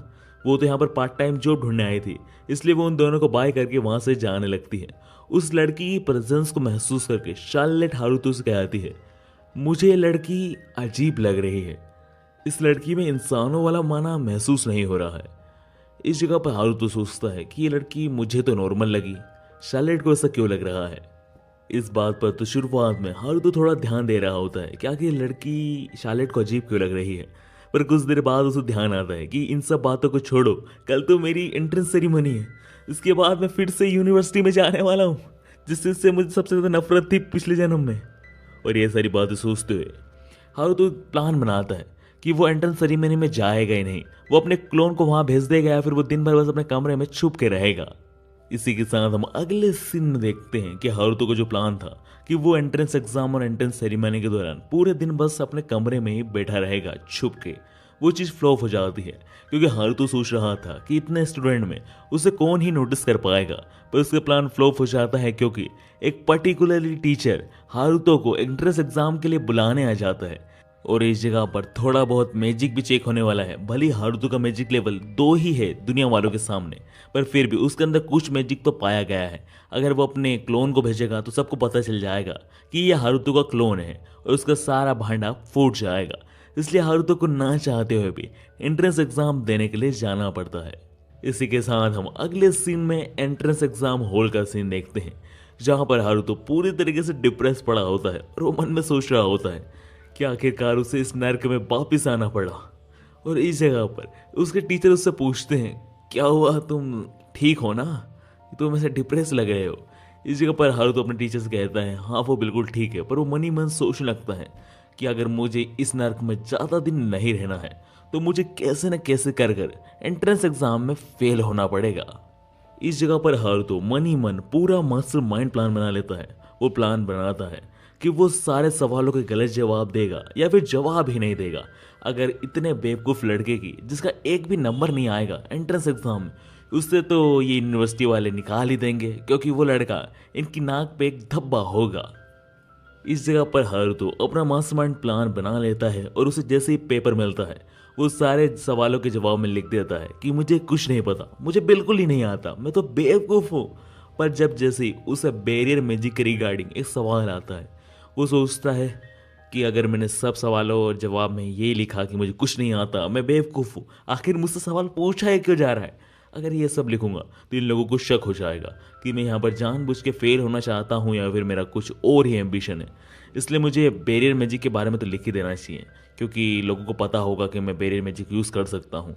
वो तो यहाँ पर पार्ट टाइम जॉब ढूंढने आई थी, इसलिए वो उन दोनों को बाय करके वहाँ से जाने लगती है। उस लड़की की प्रेजेंस को महसूस करके शार्लेट हारुतो से कहती है मुझे ये लड़की अजीब लग रही है, इस लड़की में इंसानों वाला माना महसूस नहीं हो रहा है। इस जगह पर हारुतो सोचता है कि ये लड़की मुझे तो नॉर्मल लगी, शार्लेट को ऐसा क्यों लग रहा है। इस बात पर तो शुरुआत में हारुतो थोड़ा ध्यान दे रहा होता है क्या कि ये लड़की शार्लेट को अजीब क्यों लग रही है, पर कुछ देर बाद उसे ध्यान आता है कि इन सब बातों को छोड़ो, कल तो मेरी एंट्रेंस सेरेमनी है, इसके बाद मैं फिर से यूनिवर्सिटी में जाने वाला हूँ जिससे मुझे सबसे ज़्यादा नफरत थी पिछले जन्म में। और ये सारी बातें सोचते हुए हारुतो प्लान बनाता है कि वो एंट्रेंस सेरेमनी में जाएगा ही नहीं, वो अपने क्लोन को वहां भेज देगा या फिर वो दिन भर बस अपने कमरे में छुप के रहेगा। इसी के साथ हम अगले सीन में देखते हैं कि हारुतो का जो प्लान था कि वो एंट्रेंस एग्जाम और एंट्रेंस सेरेमनी के दौरान पूरे दिन बस अपने कमरे में ही बैठा रहेगा छुप के, वो चीज़ फ्लॉप हो जाती है क्योंकि हारुतो सोच रहा था कि इतने स्टूडेंट में उसे कौन ही नोटिस कर पाएगा, पर उसका प्लान फ्लॉप हो जाता है क्योंकि एक पर्टिकुलरली टीचर हारुतो को एंट्रेंस एग्जाम के लिए बुलाने आ जाता है। और इस जगह पर थोड़ा बहुत मैजिक भी चेक होने वाला है। भले हारुतो का मैजिक लेवल 2 ही है दुनिया वालों के सामने, पर फिर भी उसके अंदर कुछ मैजिक तो पाया गया है। अगर वो अपने क्लोन को भेजेगा तो सबको पता चल जाएगा कि ये हारुतो का क्लोन है और उसका सारा भांडा फूट जाएगा। इसलिए हारुतो को ना चाहते हुए भी एंट्रेंस एग्जाम देने के लिए जाना पड़ता है। इसी के साथ हम अगले सीन में एंट्रेंस एग्जाम हॉल का सीन देखते हैं, जहाँ पर हारुतो पूरी तरीके से डिप्रेस पड़ा होता है और वो मन में सोच रहा होता है कि आखिरकार उसे इस नर्क में वापिस आना पड़ा। और इस जगह पर उसके टीचर उससे पूछते हैं क्या हुआ, तुम ठीक हो ना, तुम ऐसे डिप्रेस लग रहे हो। इस जगह पर हारुतो अपने टीचर से कहता है हाँ वो बिल्कुल ठीक है, पर वो मन ही मन सोचने लगता है कि अगर मुझे इस नर्क में ज़्यादा दिन नहीं रहना है तो मुझे कैसे न कैसे कर कर एंट्रेंस एग्जाम में फेल होना पड़ेगा। इस जगह पर हारुतो मन ही मन पूरा मास्टर माइंड प्लान बना लेता है। वो प्लान बनाता है कि वो सारे सवालों के गलत जवाब देगा या फिर जवाब ही नहीं देगा। अगर इतने बेवकूफ़ लड़के की जिसका एक भी नंबर नहीं आएगा एंट्रेंस एग्जाम में, उससे तो ये यूनिवर्सिटी वाले निकाल ही देंगे, क्योंकि वो लड़का इनकी नाक पे एक धब्बा होगा। इस जगह पर हारुतो अपना मास्टरमाइंड प्लान बना लेता है और उसे जैसे ही पेपर मिलता है वो सारे सवालों के जवाब में लिख देता है कि मुझे कुछ नहीं पता, मुझे बिल्कुल ही नहीं आता, मैं तो बेवकूफ़ हूँ। पर जब जैसे ही उसे बैरियर मैजिक के रिगार्डिंग एक सवाल आता है, वो सोचता है कि अगर मैंने सब सवालों और जवाब में ये लिखा कि मुझे कुछ नहीं आता, मैं बेवकूफ़ हूँ, आखिर मुझसे सवाल पूछा ही क्यों जा रहा है। अगर ये सब लिखूंगा तो इन लोगों को शक हो जाएगा कि मैं यहाँ पर जानबूझ के फेल होना चाहता हूँ या फिर मेरा कुछ और ही एम्बिशन है। इसलिए मुझे बैरियर मैजिक के बारे में तो लिख ही देना चाहिए, क्योंकि लोगों को पता होगा कि मैं बैरियर मैजिक यूज़ कर सकता हूँ।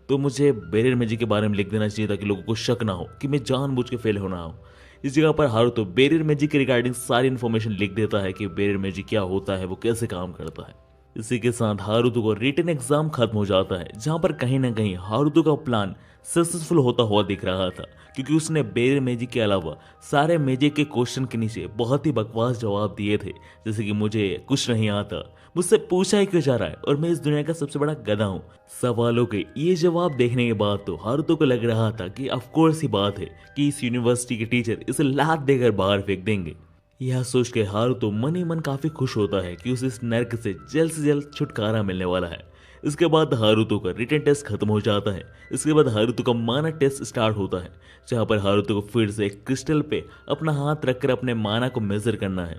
तो मुझे बैरियर मैजिक के बारे में लिख देना चाहिए ताकि लोगों को शक ना हो कि मैं जानबूझ के फेल होना हूँ। इस जगह पर हारुतो बैरियर मैजिक के रिगार्डिंग सारी इन्फॉर्मेशन लिख देता है कि बैरियर मैजिक क्या होता है, वो कैसे काम करता है। इसी के साथ हारुतो को रिटन एग्जाम खत्म हो जाता है, जहां पर कहीं ना कहीं हारुतो का प्लान सक्सेसफुल होता हुआ दिख रहा था, क्योंकि उसने बैरियर मैजिक के अलावा सारे मैजिक के क्वेश्चन के नीचे बहुत ही बकवास जवाब दिए थे, जैसे कि मुझे कुछ नहीं आता, मुझसे पूछा ही क्यों जा रहा है, और मैं इस दुनिया का सबसे बड़ा गधा हूँ। सवालों के ये जवाब देखने के बाद तो हारुतो को लग रहा था कि ऑफकोर्स ही बात है कि इस यूनिवर्सिटी के टीचर इसे लात देकर बाहर फेंक देंगे। यह सोच के हारुतो मन ही मन काफी खुश होता है कि उसे इस नर्क से जल्द छुटकारा मिलने वाला है। इसके बाद हारुतो का रिटन टेस्ट खत्म हो जाता है। इसके बाद हारुतो का माना टेस्ट स्टार्ट होता है, जहां पर हारुतो को फिर से एक क्रिस्टल पे अपना हाथ रखकर अपने माना को मेजर करना है।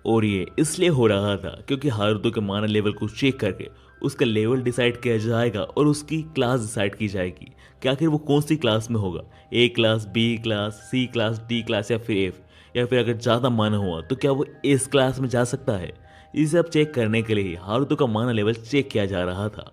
और ये इसलिए हो रहा था क्योंकि हारुतो के माना लेवल को चेक करके उसका लेवल डिसाइड किया जाएगा और उसकी क्लास डिसाइड की जाएगी कि आखिर वो कौन सी क्लास में होगा, ए क्लास, बी क्लास, सी क्लास, डी क्लास या फिर एफ, या फिर अगर ज़्यादा माना हुआ तो क्या वो इस क्लास में जा सकता है। इसे अब चेक करने के लिए ही हारुतो का माना लेवल चेक किया जा रहा था।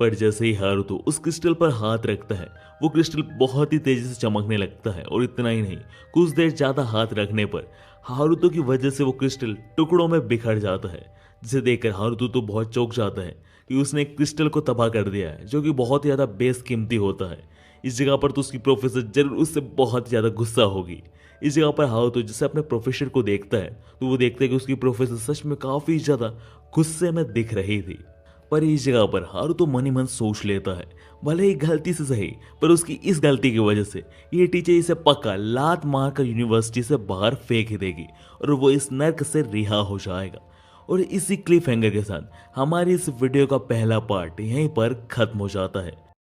पर जैसे ही हारुतो उस क्रिस्टल पर हाथ रखता है, वो क्रिस्टल बहुत ही तेजी से चमकने लगता है। और इतना ही नहीं, कुछ देर ज़्यादा हाथ रखने पर हारुतो की वजह से वो क्रिस्टल टुकड़ों में बिखर जाता है, जिसे देखकर हारुतो तो बहुत चौंक जाता है कि उसने क्रिस्टल को तबाह कर दिया है, जो कि बहुत ही ज़्यादा बेशकीमती होता है। इस जगह पर तो उसकी प्रोफेसर जरूर उससे बहुत ज़्यादा गुस्सा होगी। इस जगह पर हारुतो जैसे अपने प्रोफेसर को देखता है तो वो देखता है कि उसकी प्रोफेसर सच में काफ़ी ज़्यादा गुस्से में दिख रही थी। पर इस जगह पर हारुतो मन ही मन सोच लेता है, भले ही गलती से सही, पर उसकी इस गलती की वजह से ये टीचर इसे पक्का लात मारकर यूनिवर्सिटी से बाहर फेंक ही देगी और वो इस नर्क से रिहा हो जाएगा। और इसी क्लिफ हैंगर के साथ हमारी इस वीडियो का पहला पार्ट यहीं पर खत्म हो जाता है।